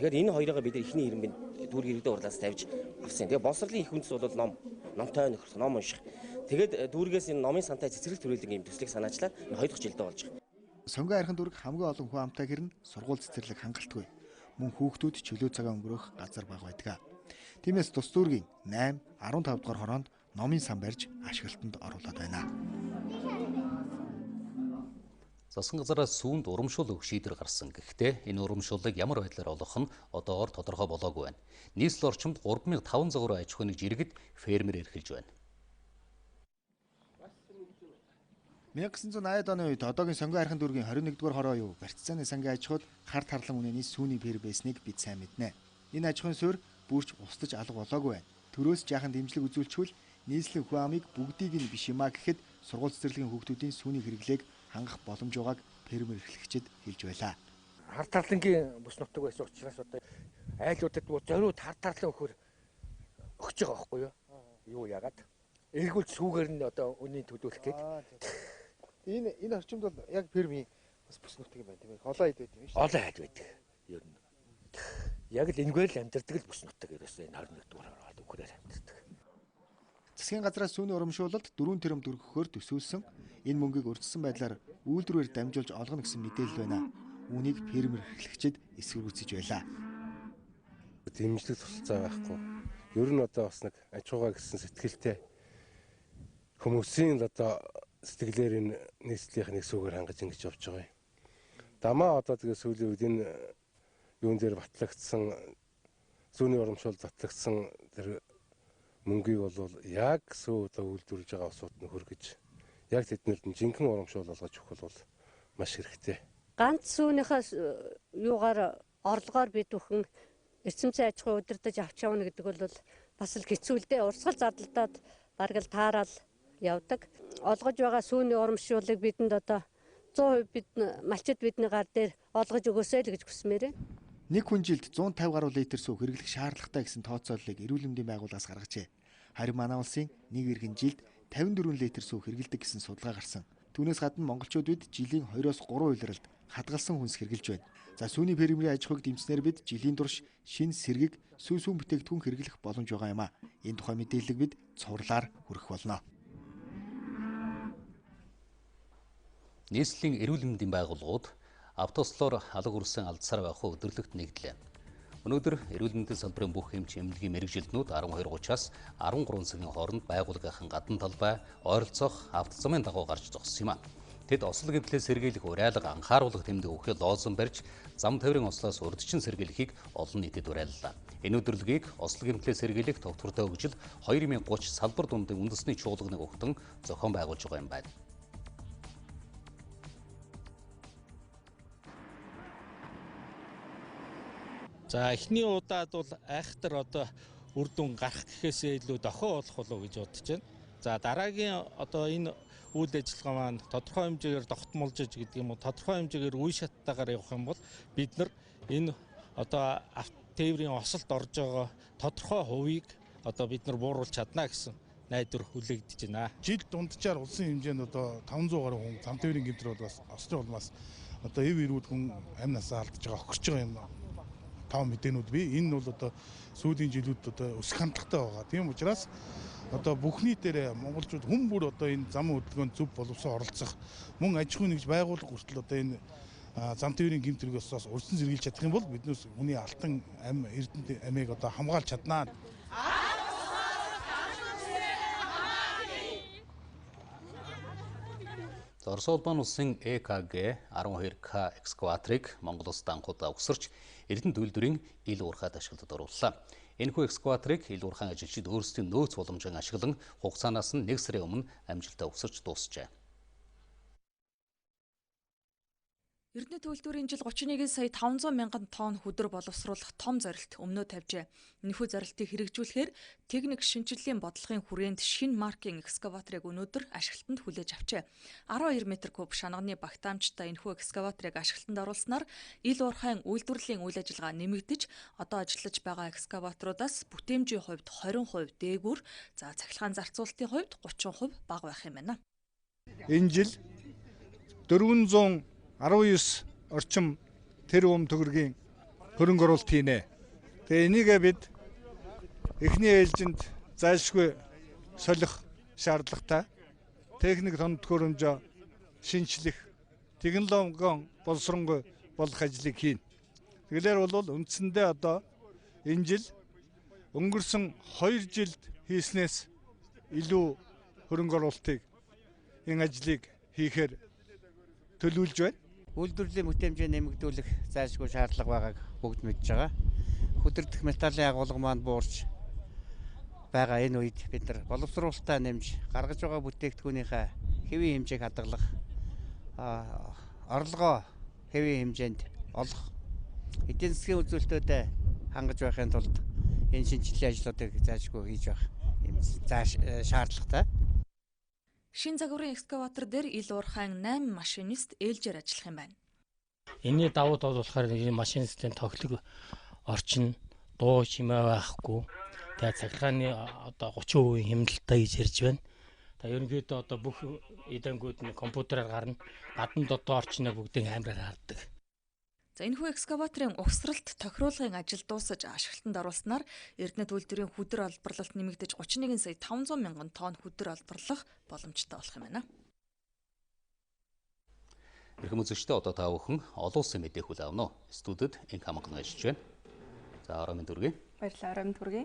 Тэгэхээр энэ хоёроо бид эхний иргэн дүүрэг иргэдийн хурлаас тавьж авсан. Тэгээ боловсролын их үндэс бол номтой нөхөр, ном унших. Тэгээд дүүргээс энэ номын сантай цэцэрлэг төрөлгийн юм төслийг санаачлаад хоёр дахь жилдээ болж байгаа. Сонгон архин дүүрэг хамгийн олон хүн амтай гэрн сургууль цэцэрлэг хангалтгүй. Мөн хүүхдүүд чөлөө цагаа өнгөрөх газар баг байдаг. Тиймээс тус дүүргийн 8, 15 дугаар хороонд номын сан барьж ашиглалтанд оруулаад байна. Засгийн газараас сүүнд урамшуул өгөх шийдвэр гарсан. Гэхдээ энэ урамшуулыг ямар байдлаар олгох нь одоогоор тодорхой болоогүй байна. Нийслэл орчимд 3500 гаруй аж ахуйн жиргэд фермер эрхэлж байна. 1980-ад оны үед одоогийн сонгон архин дүүргийн 21-р хороо юу барьцааны сангийн аж ахуйд хар тарлан үнэний сүүний фер байсныг бид сайн мэднэ. Энэ аж ахуйн суурь бүрч устж алга болоогүй байна. Төрөөс жаахан дэмжлэг үзүүлчихвэл нийслэлийн хүн амыг бүгдийг нь биш юмаа гэхэд сургууль цэцэрлэгийн хүүхдүүдийн сүүний хэрэглээг хангах боломж байгааг фермер эрхлэгчид хэлж байлаа. Хар тарлангийн бүс нутаг байсан учраас одоо айлуудад зориуд хар тарлан өгөхөр өгч байгаа байхгүй юу? Юу яагаад? Эргүүлж сүүгээр нь одоо үнийн төлөвлөх гээд. Энэ орчимд бол яг фермийн бас бүс нутаг юм байна тийм ээ. Олон хэд байдаг юм шүү. Олон хэд байдаг. Ер нь. Яг л энэгээр л амьдардаг л бүс нутаг ерөөсөө энэ 21 дугаар ороод үгээр амьдардаг. Засгийн газраас сүүний урамшуулалд 4 тэрбум төгрөгөөр төсөөлсөн энэ мөнгийг урьдчилсан байдлаар үйлдвэрээр дамжуулж олгоно гэсэн мэдээлэл байна. Үүнийг фермер эрхлэгчид эсвэргүүцэж байлаа. Дэмжлэг тусалцаа байхгүй. Ер нь одоо бас нэг аж ахуйгаа гэсэн сэтгэлтэй хүмүүсийн л одоо сэтгэлээр энэ нийслэлийн нэг сүгээр хангаж ингэж явж байгаа юм. Дамаа одоо тэгээ сүүлийн үед энэ юун дээр батлагдсан зүүнний урамшуул затлагдсан тэр мөнгийг бол яг сүү одоо үйлдвэрлэж байгаа усууд нь хөргөж яг тэднэрд нь жинхэнэ урамшуул олгож өгөх бол маш хэрэгтэй. Ганц сүүнийхээс юугаар орлогоор бид бүхэн эрчимцэн аж ахуй удирдах авч явна гэдэг бол бас л хэцүү л дээ. Урсгал зардалтад бараг л таарал явдаг. Олгож байгаа сүүний урамшуулыг бидэнд одоо 100% бид малчид бидний гар дээр олгож өгөөсэй л гэж хүсмээр байна. Нэг хүн жилд 150 гаруй литр сүү хэрэглэх шаардлагатай гэсэн тооцооллыг эрүүл мэндийн байгууллагаас гаргажээ. Харин манай улсын нэг иргэн жилд 54 литр сүү хэрэглэдэг гэсэн судалгаа гарсан. Түүнээс гадна монголчууд бид жилийн 2-оос 3 улиралд хадгалсан хүнс хэрэглэж байна. За сүүний фермерийн аж ахуйг дэмжснээр бид жилийн турш шинэ сэргийг сүүн бүтээгдэхүүн хэрэглэх боломж байгаа юм а. Энэ тухай мэдээллийг бид цувралаар хүргэх болно. Нийслэлийн эрүүл мэндийн байгууллагууд автослоор алга үрсэн алдсаар байх өдөрлөгт нэгдлээ. Өнөөдөр эрүүл мэндийн салбарын бүх эмч эмнэлгийн мэрэгжилтнүүд 12:30-аас 13 цагийн хооронд байгууллагын гадна талбай ойролцоох автозамын дагуу гарч зогссон юм а. Тэд осол гэмтлээ сэргийлэх уриалга анхааруулах тэмдэг өгөхөд лозон барьж зам тавирын ослоос урдчин сэргийлэхийг олон нийтэд уриаллаа. Энэ өдөрлөгийг осол гэмтлээ сэргийлэх тогтвортой хөгжил 2030 салбар дундын үндэсний чуулганыг өгтөн зохион байгуулж байгаа юм байна. За эхний удаад бол айхтар одоо үр дүн гарах гэхээсээ илүү дохио болох болов гэж бодож байна. За дараагийн одоо энэ үйл ажиллагаа маань тодорхой хэмжээгээр тогтмолжиж гэдэг юм уу тодорхой хэмжээгээр үе шаттайгаар явах юм бол бид нар энэ одоо автотээврийн осолд орж байгаа тодорхой хувийг одоо бид нар бууруулж чадна гэсэн найдвар хүлээгдэж байна. Жил дунджаар улсын хэмжээнд одоо 500 гаруй хүн зам тээврийн гэмтэр бол бас осрын улмаас одоо эв эрүүд хүн амь насаа алдаж байгаа охирч байгаа юм. Тав мэдээнүүд бий. Энэ бол одоо сүүлийн жилүүд одоо өсөх хандлагатай байгаа. Тийм учраас одоо бүх нийтээр монголчууд хүн бүр одоо энэ зам хөдөлгөөнд зөв боловсон оролцох мөн аж ахуйн нэгж байгуулах хүртэл одоо энэ зам тээврийн гэмтрээс бас урьдчилан сэргийлж чадах юм бол биднээс хүний алтан амь эрдэнэ амийг одоо хамгаалж чаднаа. Орос улбан улсын ЭКГ 12К экскаваторыг Монгол улсад анхудаа өгсөрч Эрдэнэ үйлдвэрийн ил уурхайд ашиглалтад орууллаа. Энэхүү экскаваторыг ил уурхайн ажилчид өөрсдийн нөөц боломжоор ашиглан хугацаанаас нь 1 сарын өмнө амжилтаа өгсөрч дуусжээ. Эрдэнэ төлөвлөрийн жил 31 сая 500 мянган тонн хөдөр боловсруулах том зорилт өмнөө тавьжээ. Энэхүү зорилтыг хэрэгжүүлэхээр техник шинжилгээний бодлогын хүрээнд шинэ маркийн экскаваторыг өнөөдөр ашиглалтанд хүлээж авчээ. 12 м куб шанагны багтаамжтай энэхүү экскаваторыг ашиглалтанд оруулснаар ил уурхайн үйлдвэрлэлийн үйл ажиллагаа нэмэгдэж, одоо ажиллаж байгаа экскаваторуудаас бүтээмжийн хувьд 20% дээгүүр, за цахилгаан зарцуулалтын хувьд 30% бага байх юм байна. Энэ жил 419 орчим тэрбум төгрөгийн хөрөнгө оруулалт хийнэ. Тэгээ энийгээ бид эхний ээлжинд зайлшгүй солих шаардлагатай. Техник тоног төхөөрөмжөө шинжлэх, технологийн боловсронгуй болох ажлыг хийн. Тэгэлэр бол үндсэндээ одоо энэ жил өнгөрсөн 2 жилд хийснээс илүү хөрөнгө оруулалтыг энэ ажлыг хийхээр төлөвлөж байна. Үйлдвэрлэлийн бүтээмжээ нэмэгдүүлэх зайлшгүй шаардлага байгааг бүгд мэдж байгаа. Хөдөлгөх металлын агуулга маань буурч байгаа энэ үед бид нар боловсруулалтаа нэмж гаргаж байгаа бүтээгдэхүүнийхээ хэвийн хэмжээг хадгалах, орлогоо хэвийн хэмжээнд олох, эдийн засгийн үзүүлэлтүүдэд хангаж байхын тулд энэ шинжилгээ ажлуудыг зайлшгүй хийж байх юм шаардлагатай. Шин загварын экскаватор дээр ил уурхайн 8 машинист ээлжээр ажиллах юм байна. Энийн давуу тал болохоор энэ машинистын тоглог орчин дуу чимээ байхгүй. Тэгээ цахилгааны одоо 30% хямдалтай гэж ярьж байна. Тэгээ ерөнхийдөө одоо бүх эдэнгүүд нь компьютераар гарна. Гадна дотоо орчныг бүгдийг камераар хардаг. За энэхүү экскаваторын угсралт тохируулгын ажил дуусаж ашиглалтанд оруулснаар Эрдэнэ төлөвлөрийн хөдөр олборлолт нэмэгдэж 31 сая 500 мянган тонн хөдөр олборлох боломжтой болох юм байна. Эрхэм үзэгчдээ одоо та бүхэн олон улсын мэдээ хүлээн авна уу? Студид инх хамгаалж ажиллаж байна. За орон мэнд хүргэе. Баярлалаа орон мэнд хүргэе.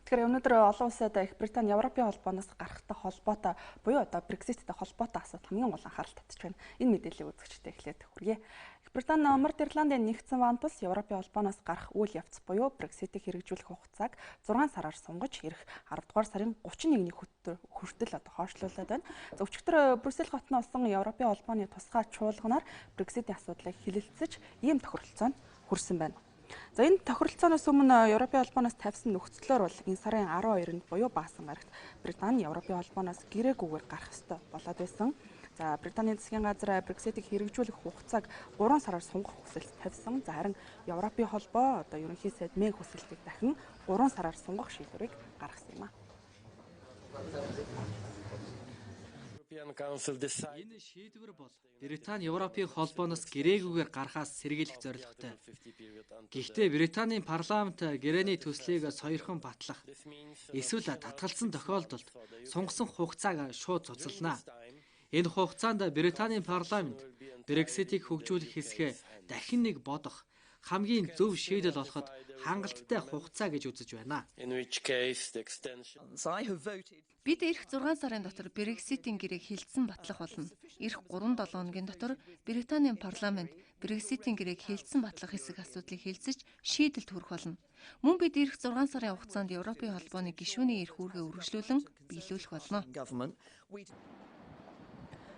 Тэгэхээр өнөөдөр олон улсад Их Британи Европын холбооноос гарахтай холбоотой буюу одоо Брекситтэй холбоотой асуудал хамгийн гол анхаарал татж байна. Энэ мэдээллийг үзэгчтэй эхлээд хүргэе. Их Британи МОНРТ-ийн нэгдсэн ван тус Европын холбооноос гарах үйл явц буюу Брекситийг хэрэгжүүлэх хугацааг 6 сараар сунгаж ирэх 10 дугаар сарын 31-ний хүртэл одоо хойшлуулад байна. За өчигдөр Брюссел хотны улсан Европын холбооны тусгай чуулганаар Брекситийн асуудлыг хэлэлцэж ийм тохиролцоонд хүрсэн байна. За энэ тохиролцооноос өмнө Европын холбооноос тавьсан нөхцлөөр бол энэ сарын 12-нд буюу баасан гарагт Британи Европын холбооноос гэрээгүйгээр гарах ёстой болоод байсан. За Британийн засгийн газар Брекситийг хэрэгжүүлэх хугацааг 3 сараар сунгах хүсэлт тавьсан. За харин Европын холбоо одоо ерөнхий сайд Мэй хүсэлтийг дахин 3 сараар сунгах шийдвэрийг гаргасан юм а. Энэ шийдвэр бол Британи Европын холбооноос гэрээгүйгээр гарахаас сэргийлэх зорилготой. Гэхдээ Британийн парламент гэрээний төслийг сойрхон батлах, эсвэл татгалзсан тохиолдолд сунгасан хугацааг шууд цуцлана. Энэ хугацаанд Британийн парламент Брекситийг хөгжүүлэх хэсгээ дахин нэг бодох, хамгийн зөв шийдэл олоход хангалттай хугацаа гэж үзэж байна. Бид эх 6 сарын дотор Брекситийн гэрээг хилцэн батлах болно. Эх 3-7 хоногийн дотор Британийн парламент Брекситийн гэрээг хилцэн батлах хэсэг асуудлыг хэлцэж шийдэлд хүрэх болно. Мөн бид эх 6 сарын хугацаанд Европын холбооны гишүүний эрх үүргээ үргэлжлүүлэн биелүүлэх болно.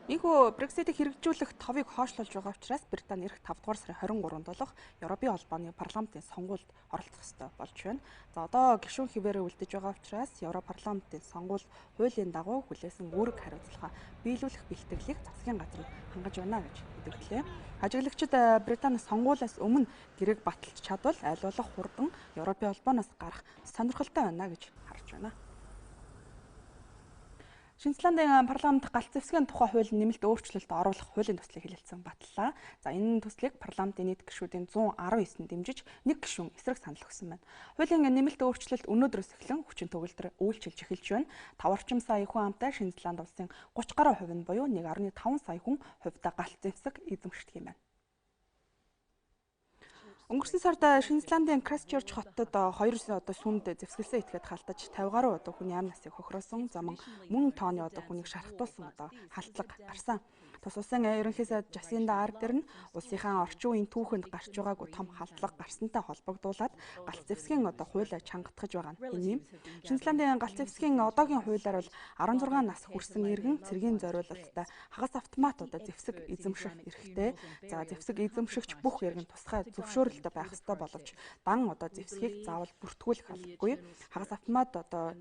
Ийхүү Брекситийг хэрэгжүүлэх товыг хойшлуулж байгаа учраас Британи эх 5 дугаар сарын 23-нд болох Европын холбооны парламентын сонгуульд оролцох ёстой болж байна. За одоо гишүүн хിവэрэ үлдэж байгаа учраас Европарламентын сонгуульд хуулийн дагуу хүлээсэн үүрэг хариуцлага биелүүлэх бэлтгэлийг засгийн газар хангаж байна гэж мэдгдлээ. Ажиглагчид Британи сонгуулиас өмнө гэрээг баталж чадвал аль болох хурдан Европын холбооноос гарах сонирхолтой байна гэж харж байна. Шинзландын парламент галт зэвсгийн тухай хууль нэмэлт өөрчлөлт оруулах хуулийн төслийг хэлэлцэн батллаа. За энэ төслийг парламентын нийт гишүүдийн 119-нд дэмжиж нэг гишүүн эсрэг санал өгсөн байна. Хуулийн нэмэлт өөрчлөлт өнөөдрөөс эхлэн хүчин төгөлдөр үйлчилж эхэлж байна. 5 орчим сая хүн амтай Шинзланд улсын 30 гаруй хувь нь буюу 1.5 сая хүн хувьдаа галт зэвсэг эзэмшдэг юм байна. Өнгөрсөн сард Шинзландын Крайстчерч хотод 2 сүмд зэвсгэлсэн этгээд халтаж 50 гаруй хүний амь насыг хохируулсан. За мөн тооны хүнийг шархтуулсан халтлага гарсан. Тус улсын ерөнхий сайд Жасинда Ардер нь улсынхаа орчин үеийн түүхэнд гарч байгаагүй том халдлага гарсантай холбогдуулаад галт зэвсгийн хуулиа чангатгаж байгаа нь. Энэ юм. Шинэ Зеландын галт зэвсгийн одоогийн хуулиар бол 16 нас хүрсэн иргэн цэргийн зориулалттай хагас автомат зэвсэг эзэмших эрхтэй. За зэвсэг эзэмшигч бүх иргэн тусгай зөвшөөрөлтөй байх ёстой боловч дан зэвсгийг заавал бүртгүүлэх албагүй. Хагас автомат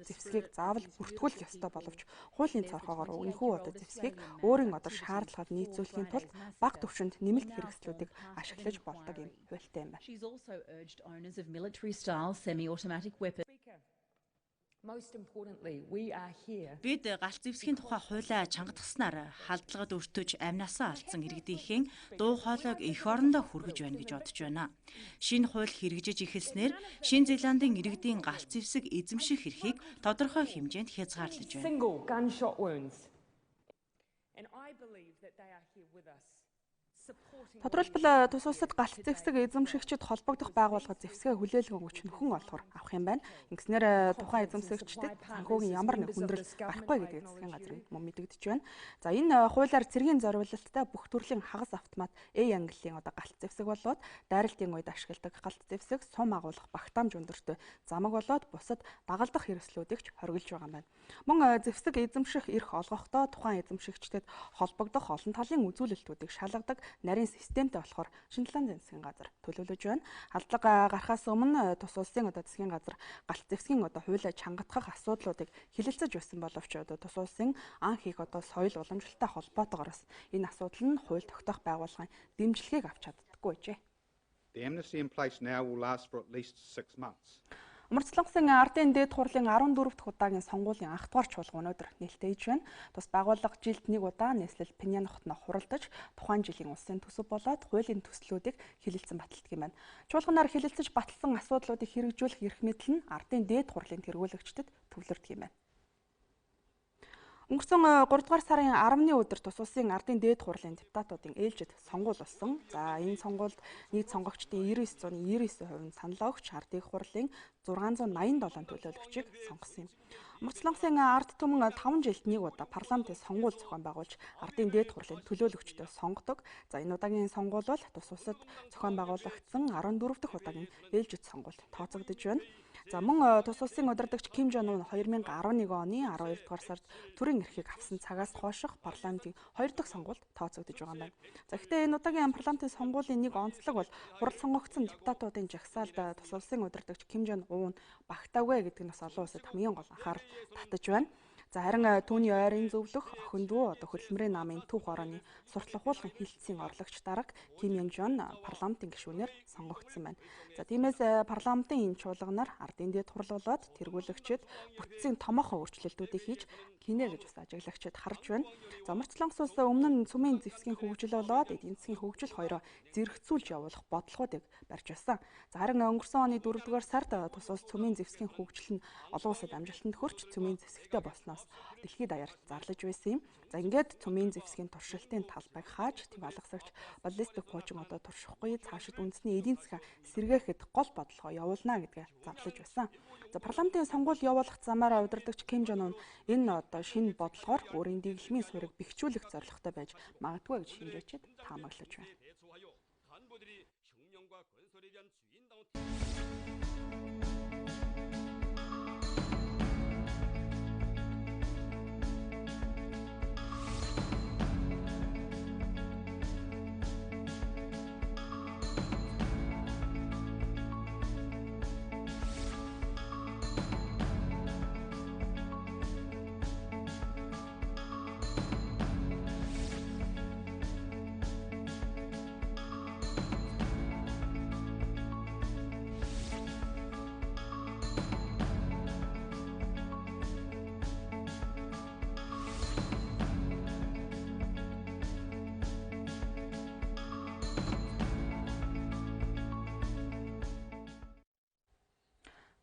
зэвсгийг заавал бүртгүүлэх ёстой боловч хуулийн цорхоогоор энэхүү зэвсгийг өөрийн шаардлагад нийцүүлэхийн тулд бага түвшинд нэмэлт хэрэгслүүдийг ашиглаж болдог юм хуультай юм байна. Бид галт зэвсгийн тухай хуулиа чангатгаснаар халдлагад өртөж амнасаа алдсан иргэдийнхэн дуу хоолойг эх орондоо хүргэж байна гэж бодож байна. Шинэ хууль хэрэгжиж эхэлснээр Шинэ Зеландын иргэдийн галт зэвсэг эзэмших эрхийг тодорхой хэмжээнд хязгаарлаж байна. Тодорхойлбол тус улсад галт зэвсэг эзэмшигчид холбогдох байгууллага зэвсгээ хүлээлгэн өгч нөхөн олохоор авах юм байна. Ингэснээр тухайн эзэмшигчдэд санхүүгийн ямар нэг хүндрэл гарахгүй гэдгийг засгийн газар мөн мэдэгдэж байна. За энэ хуулиар цэргийн зориулалттай бүх төрлийн хагас автомат английн галт зэвсэг болоод дайралтын үед ашигладаг галт зэвсэг сум агуулах багтаамж өндөртэй замаг болоод бусад дагалдах хэрэгслүүдийг ч хоригдж байгаа юм байна. Мөн зэвсэг эзэмших эрх олгохдоо тухайн эзэмшигчдэд холбогдох олон талын үзүүлэлтүүдийг шалгадаг нарийн системтэй болохоор Шинэ Зеландын засгийн газар төлөвлөж байна. Халдлага гарахаас өмнө тус улсын засгийн газар галт зэвсгийн хуулиа чангатгах асуудлуудыг хэлэлцэж байсан боловч тус улсын ан хийх соёл уламжлалтай холбоотойгоос энэ асуудал нь хууль тогтоох байгууллагын дэмжлэгийг авч чаддаггүй гэжээ. The amnesty in place now will last for at least 6 months. Умарцлансан ардын дээд хурлын 14 дахь удаагийн сонгуулийн анх дугаар чуулга өнөөдөр нээлттэй хийж байна. Тус байгууллага жилд нэг удаа нийслэл Пеньян хотноо хуралдаж тухайн жилийн улсын төсөв болоод хуулийн төслүүдийг хэлэлцэн баталдаг юм байна. Чуулганаар хэлэлцэж баталсан асуудлуудыг хэрэгжүүлэх эрх мэдэл нь ардын дээд хурлын тэргүүлэгчдэд төвлөрдөг юм байна. Өнгөрсөн 3 дугаар сарын 10-ны өдөр тус улсын ардын дээд хурлын депутатуудын ээлжид сонгуул болсон. За энэ сонгуульд нийт сонгогчдын 99.99% нь санал өгч ардын хурлын 687 төлөөлөгчийг сонгосон юм. Умарцлангийн ард түмэн 5 жилд нэг удаа парламентын сонгуул зохион байгуулж ардын дээд хурлын төлөөлөгчдөө сонгодог. За энэ удаагийн сонгуул бол тус улсад зохион байгуулагдсан 14 дахь удаагийн ээлжид сонгуульд тооцогдож байна. За мөн тус улсын удирдагч Ким Жон Ун 2011 оны 12 дугаар сард төрийн эрхийг авсан цагаас хойших парламентын 2 дахь сонгуульд тооцогдож байгаа юм байна. За гэхдээ энэ удаагийн парламентын сонгуулийн нэг онцлог бол хурал сонгогдсон депутатуудын жагсаалд тус улсын удирдагч Ким Жон Ун багтаагүй гэдэг нь бас олон улсад хамгийн гол анхаарал татаж байна. За харин түүний ойрын зөвлөх охин дүү хөтөлбөрийн намын түүх орооны сурталх уулгын хилцээний орлогч дарга Ким Янг Жон парламентын гишүүнээр сонгогдсон байна. За тиймээс парламентын энэ чуулганаар ардын дээд хурл болоод тэргүүлэгчид бүтцийн томоохон өөрчлөлтүүдийг хийж гинэ гэж бас ажиглагчид харж байна. За Умарцлангс улс өмнө нь цөмийн зэвсгийн хөгжил болоод эдийн засгийн хөгжил хоёроо зэрэгцүүлж явуулах бодлогоодыг барьж байсан. За харин өнгөрсөн оны 4 дугаар сард тус улс цөмийн зэвсгийн хөгжил нь олон улсад амжилтанд хүрч цөмийн зэвсэгтэй болсноос дэлхийд даяар зарлаж байсан юм. За ингээд цөмийн зэвсгийн туршилтын талбайг хааж төв алгасагч баллистик пуучин туршихгүй цаашид үндэсний эдийн засгаа сэргээхэд гол бодлогоо явуулна гэдгээ зарлаж байсан. За парламентын сонгуул явуулах замаараа удирдагч Ким Жон Ун энэ шинэ бодлогоор өөрийн дэглэмийн суурийг бэхжүүлэх зорилготой байж магадгүй гэж шинжээчид таамаглаж байна.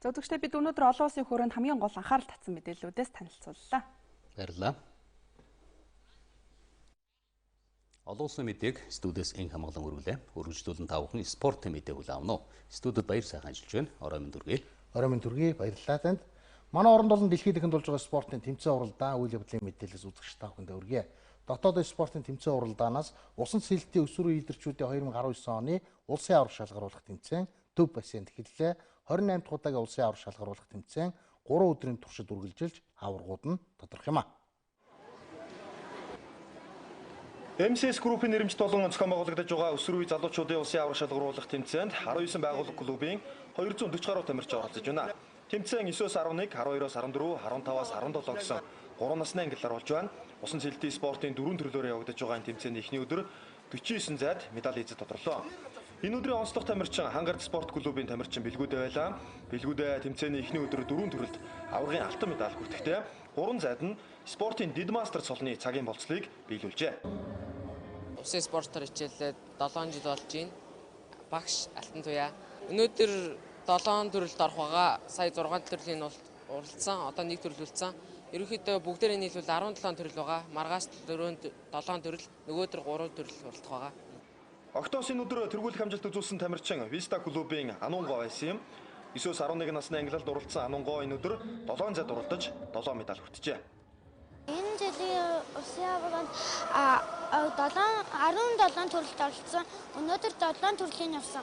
Зөвдөгчтэй бид өнөөдөр олон улсын хүрээнд хамгийн гол анхаарал татсан мэдээллүүдээс танилцууллаа. Баярлалаа. Олон улсын мэдээг студиэс эн хамгаалан өргөлээ. Өргөжлүүлэн та бүхэн спортын мэдээ хүлээн авна уу? Студид баяр сайхан ажиллаж байна. Орой минь дүргээ. Орой минь дүргээ. Баярлалаа танд. Манай оронд болон дэлхийд ихэнд болж байгаа спортын тэмцээн уралдаан үйл явдлын мэдээлэлс үзэгч та бүхэндээ өргөе. дотоодын спортын тэмцээн уралдаанаас усан сэлтийн өсвөрийн лидерчүүдийн 2019 оны улсын аврах шалгаруулах тэмцээн төв бассейнд эхэллээ. 28 дахь удаагийн улсын аврах шалгаруулах тэмцээн 3 өдрийн туршид үргэлжилж аваргууд нь тодорх юм а. МСС группийн нэрмжит болон зохион байгуулагдаж байгаа өсвөр үе залуучуудын улсын аврах шалгаруулах тэмцээнд 19 байгууллага клубын 240 гаруй тамирчин оролцож байна. Тэмцээн 9-өөс 11, 12-оос 14, 15-аас 17 гэсэн 3 насны ангиллаар болж байна. Усан сэлтийн спортын 4 төрлөөр явагдаж байгаа энэ тэмцээний эхний өдөр 49 зайд медаль эзэд тодорлоо. Энэ өдрийн онцлог тамирчин Хангарт спорт клубын тамирчин Бэлгүүдэ байлаа. Бэлгүүдэ тэмцээний эхний өдөр 4 төрөлд аваргын алтан медаль хүртэхдээ 3 зайд нь спортын дид мастер цолны цагийн болцлыг биелүүлжээ. Усын спортоор хичээлээд 7 жил болж байна. Багш Алтан Туяа. Өнөөдөр 7 төрөлд орох байгаа. Сая 6 төрлийн уралдсан. Одоо нэг төрөл үлдсэн. Ерөнхийдөө бүгдээрээ нийлүүл 17 төрөл байгаа. Маргааш 7 төрөл, нөгөөдөр 3 төрөл уралдах байгаа. Октоос энэ өдөр тэргүүлэх амжилт үзүүлсэн тамирчин Виста клубын Анунго байсан юм. 9-өөс 11 насны ангилалд уралдсан Анунго энэ өдөр 7 зайд уралдаж 7 медаль хүртжээ. Энэ жилийн усын аварганд 17 төрөлд оролцсон. Өнөөдөр 7 төрлийн явсан.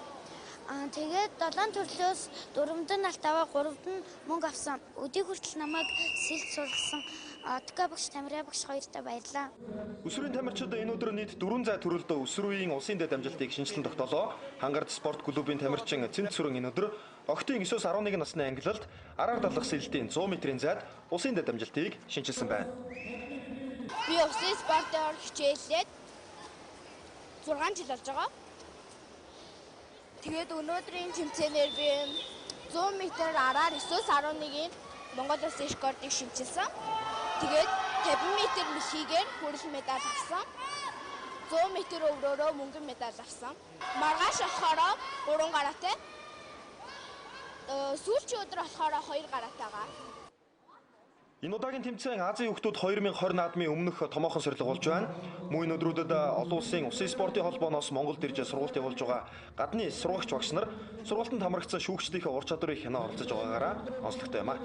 Тэгээд 7 төрлөөс 4-д нь алт аваа, 3-д нь мөнгө авсан. Өдий хүртэл намайг сэлд сургасан. Отка багш, Тамира багш хоёртаа баярлаа. Өсвөрийн тамирчид энэ өдөр нийт 4 зай төрөлд өсвөрийн улсын дэд амжилтыг шинжилэн тогтоолоо. Хангарт спорт клубын тамирчин Цэнт Сүрэн энэ өдөр октын 9-өөс 11 насны ангилалд араар далах сэлтийн 100 метрийн зайд улсын дэд амжилтыг шинжилсэн байна. Би усын спортоор хичээлээд 6 жил болж байгаа. Тэгээд өнөөдрийн тэмцээнээр би 100 м араар 9-өөс 11-ийн Монгол улсын рекордыг шинжилсэн. Тэгээд 50 м мэлхийгээр хүрэл медаль авсан. 100 м өврөөрөө мөнгөн медаль авсан. Маргааш болохоор 3 гараатай. Сүүлчийн өдөр болохоор 2 гараатайгаа. Энэ удаагийн тэмцээн Азийн хүүхдүүд 2020 наадмын өмнөх томоохон сорилго болж байна. Мөн энэ өдрүүдэд олон улсын усын спортын холбооноос Монголд ирж сургалт явуулж байгаа гадны сургагч багш нар сургалтанд хамрагдсан шүүгчдийнхээ ур чадварыг хянаа оролцож байгаагаараа онцлогтой юм а.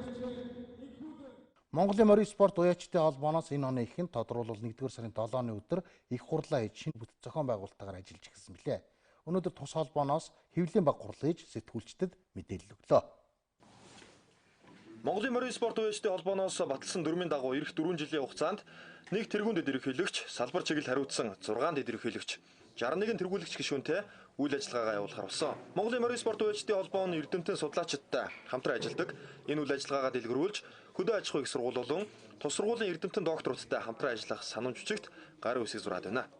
Монголын морин спорт уяачдын холбооноос энэ оны эхэнд тодруулбал 1-р сарын 7-ны өдөр их хурлаа хийж шинэ бүтэц зохион байгуулалтаагаар ажиллаж эхэлсэн билээ. Өнөөдөр тус холбооноос хэвлэлийн баг хурлаа хийж сэтгүүлчдэд мэдээлэл өглөө. Монголын морин спорт уяачдын холбооноос баталсан дүрмийн дагуу эх 4 жилийн хугацаанд нэг тэргүүн дэд ерөнхийлөгч, салбар чиглэл хариуцсан 6 дэд ерөнхийлөгч, 61 тэргүүлэгч гишүүнтэй үйл ажиллагаагаа явуулахар болсон. Монголын морин спорт уяачдын холбоо нь эрдэмтэн судлаачидтай хамтран ажилладаг. Энэ үйл ажиллагаагаа дэлгэрүүлж хөдөө аж ахуйг сургуулиулан тус сургуулийн эрдэмтэн докторуудтай хамтран ажиллах санамж бичигт гарын үсэг зураад байна.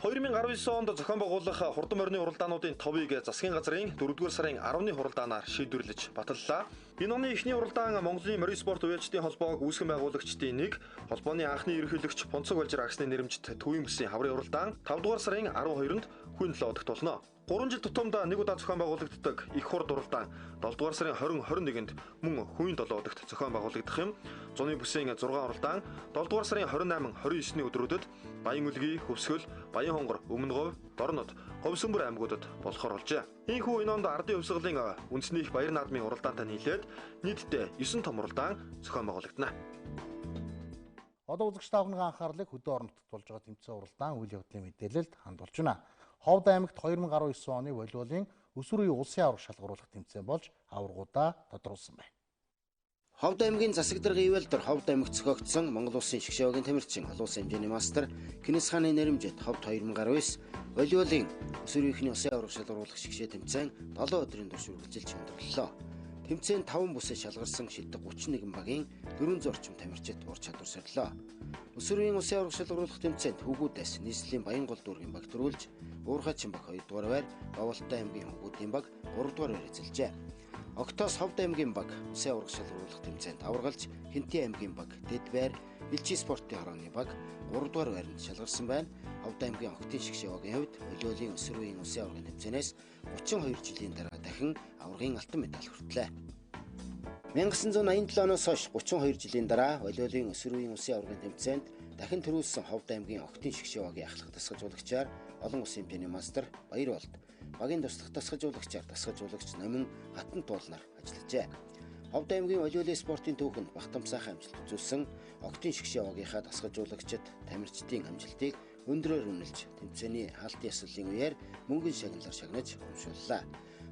2019 онд зохион байгуулах хурдан морины уралдаануудын товыг засгийн газрын 4-р сарын 10-ны хуралдаанаар шийдвэрлэж баталлаа. Энэ оны эхний уралдаан Монголын морин спорт уяачдын холбоог үүсгэн байгуулагчдын нэг, холбооны анхны ерөнхийлөгч Понцог Балжир агсны нэрэмжит төвийн бүсийн хаврын уралдаан 5-р сарын 12-нд хүн 7 удагт болно. 3 жил тутамд нэг удаа зохион байгуулагддаг их хурд уралдаан 7-р сарын 20-21-нд мөн хүн 7 удагт зохион байгуулагдах юм. Зуны бүсийн 6 уралдаан 7-р сарын 28-29-ний өдрүүдэд Баян-Үлгий, Хөвсгөл, Баян-Хонгор, Өмнөговь, Дорнод, Ховсөнбөр аймагуудад болохоор болжээ. Ийхүү энэ онд ардын хувьсгалын үндэсний их баяр наадмын уралдаантай нийлээд нийтдээ 9 том уралдаан зохион байгуулагдана. Одоо үзэгч таахны анхаарлыг хөдөө орон нутагт болж байгаа тэмцээн уралдаан үйл явдлын мэдээлэлд хандуулж байна. Ховд аймагт 2019 оны волейболын өсвөр үеийн улсын аварга шалгаруулах тэмцээн болж аваргуудаа тодруулсан байна. Ховд аймгийн засаг даргын ивэлдэр Ховд аймагт зохиогдсон Монгол улсын шгшээгийн тамирчин олон улсын хэмжээний мастер Кнэс хааны нэрэмжит Ховд 2019 волейболын өсвөр үеийнхний улсын аварга шалгаруулах шгшээ тэмцээн 7 өдрийн турш үргэлжилж өндөрлөлөө. Тэмцээнд 5 бүсээ шалгарсан шилдэг 31 багийн 400 орчим тамирчид ур чадвар сорилоо. Өсвөрийн улсын аварга шалгаруулах тэмцээнд хүүгүүдээс нийслэлийн Баянгол дүүргийн баг төрүүлж, Уурхачин баг 2 дугаар байр, Боволтой аймгийн хүүгүүдийн баг 3 дугаар байр эзэлжээ. Октоос Ховд аймгийн баг улсын аварга шалгаруулах тэмцээнд аваргалж, Хинтээ аймгийн баг Дэд байр, Илчи спортын хорооны баг 3 дугаар байранд шалгарсан байна. Ховд аймгийн октын шгшээгийн хувьд волейболын өсвөр үеийн улсын аваргын тэмцээнээс 32 жилийн дараа дахин аваргын алтан медаль хүртлээ. 1987 оноос хойш 32 жилийн дараа волейболын өсвөр үеийн улсын аваргын тэмцээнд дахин төрүүлсэн Ховд аймгийн октын шгшээгийн ахлах дасгалжуулагчаар олон улсын хэмжээний мастер Баяр болд багийн туслах дасгалжуулагчаар дасгалжуулагч Номин Хатан туулнаар ажиллажээ. Ховд аймгийн волейболын спортын түүхэнд багтам сайхан амжилт үзүүлсэн Октын шгшээ овгийнхаа дасгалжуулагчид тамирчдын амжилтыг өндөрөөр үнэлж тэмцээний хаалтын ёслолын үеэр мөнгөн шагналаар шагнаж урамшууллаа.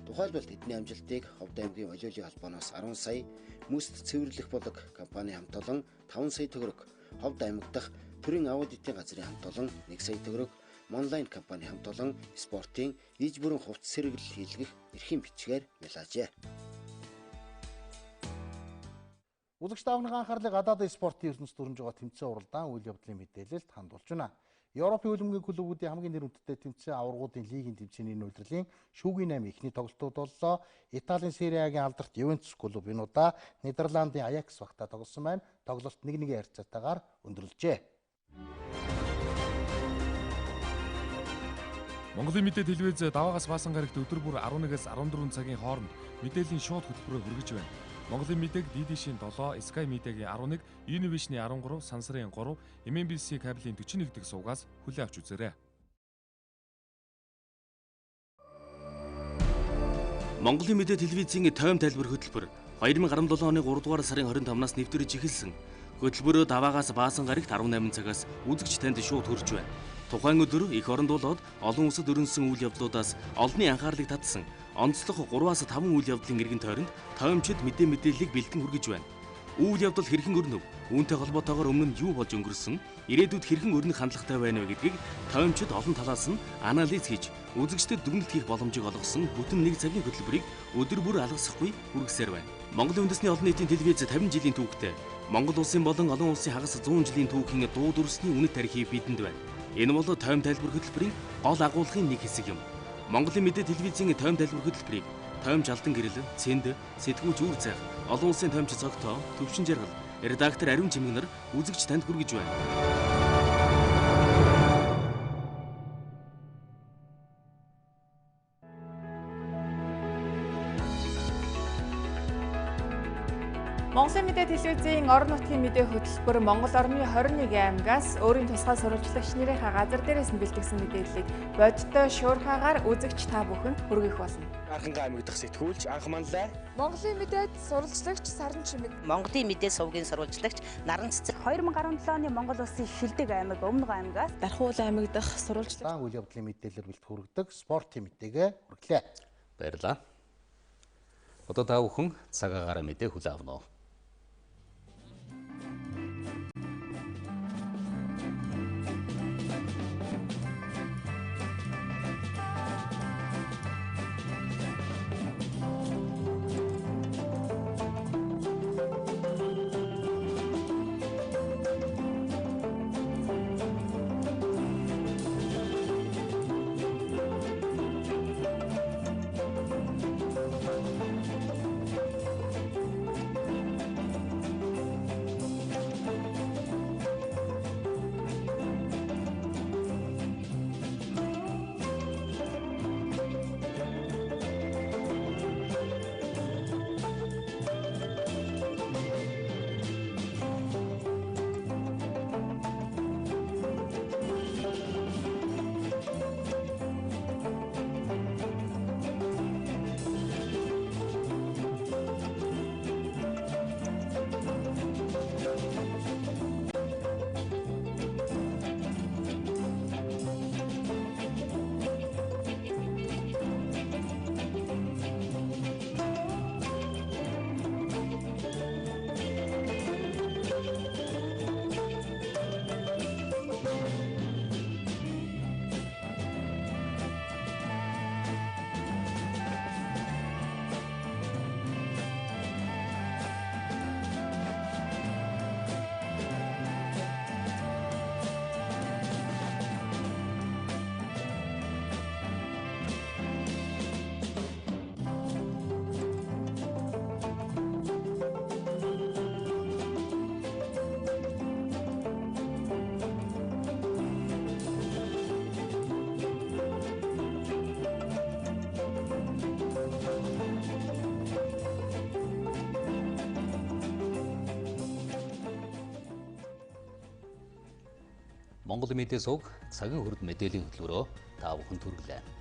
Тухайлбал эдний амжилтыг Ховд аймгийн волейболын холбооноос 10 сая, Мөст цэвэрлэх болог компани хамт олон 5 сая төгрөг, Ховд аймаг дахь төрийн аудитын газрын хамт олон 1 сая төгрөг, Mongolian компани хамт олон спортын иж бүрэн хувцас сэргэлэл хийлгэх эрхийн бичгээр мэлаажээ. Үзэгч таавны анхаарлыг гадаадын спортын ертөнцид өрнөж байгаа тэмцээн уралдаан үйл явдлын мэдээлэлд хандуулж байна. Европын хөлбөмбөгийн клубүүдийн хамгийн нэр хүндтэй тэмцээн аваргуудын лигийн тэмцээний нөлөөлийн шүүгийн 8 эхний тоглолтууд боллоо. Италийн Serie A-гийн алдарт Juventus клуб энэ удаа Нидерландын Ajax багтаа тоглосон байна. Тоглолт 1-1 харьцаатайгаар өндөрлөжээ. Монголын мэдээ телевиз даваагаас баасан гарагт өдөр бүр 11-ээс 14 цагийн хооронд мэдээллийн шууд хөтөлбөрөөр хүргэж байна. Монголын мэдээг DD-шийн 7, Sky Media-гийн 11, Univision-ийн 13, Сансарын 3, MNBC кабелийн 41 дэх сувгаас хүлээн авч үзээрэй. Монголын мэдээ телевизийн тойм тайлбар хөтөлбөр 2017 оны 3 дугаар сарын 25-наас нэвтрэж эхэлсэн. Хөтөлбөрөө даваагаас баасан гарагт 18 цагаас үзэгч танд шууд хүрч байна. Тухайн өдөр эх оронд болоод олон улсад өрнөсөн үйл явдлуудаас олонний анхаарлыг татсан онцлог 3-5 үйл явдлын эргэн тойронд тоймчид мэдээллийг бэлтгэн хүргэж байна. Үйл явдал хэрхэн өрнөв? Үүнтэй холбоотойгоор өмнө нь юу болж өнгөрсөн? Ирээдүйд хэрхэн өрнөх хандлагатай байна вэ гэдгийг тоймчид олон талаас нь анализ хийж үзэгчдэд дүгнэлт хийх боломжийг олгосон бүтэн 1 цагийн хөтөлбөрийг өдөр бүр алгасахгүй хүргэсээр байна. Монголын үндэсний олон нийтийн телевиз 50 жилийн түүхтэй Монгол улсын болон олон улсын хагас 100 жилийн түүхийн дуу дүрсний үнэт тарихыг бидэнд байна. Энэ бол тойм тайлбар хөтөлбөрийн гол агуулгын нэг хэсэг юм. Монголын мэдээ телевизийн тойм тайлбар хөтөлбөрийг тойм жалдан гэрэл, цэнд, сэтгүүлч үр цайх, олон улсын тоймч цогтоо, төвшин жаргал, редактор Ариун Чимэг нар үзэгч танд хүргэж байна. Монголын мэдээ телевизийн орон нутгийн мэдээ хөтөлбөр Монгол орны 21 аймагаас өөрийн тусгай сурвалжлагч нарынхаа газар дээрээс нь бэлтгэсэн мэдээллийг бодиттой шуурхаагаар үзэгч та бүхэнд хүргэх болно. Архангай аймаг дахь сэтгүүлч Анх Манлай, Монголын мэдээд сурвалжлагч Саран Чимэг, Монголын мэдээ сувгийн сурвалжлагч Наран Цэцэг, 2017 оны Монгол улсын Шилдэг аймаг Өмнөг аймагаас Дархуул аймаг дахь сурвалжлагч үйл явдлын мэдээлэлээр бэлтгэх хүргэдэг спортын мэдээгээ хүргэлээ. Баярлалаа. Одоо та бүхэн цагаагаараа мэдээ хүлээн авна уу? Монголын мэдээ суваг цагийн хүрд мэдээллийн хөтөлбөрөөр та бүхэнд хүргэлээ.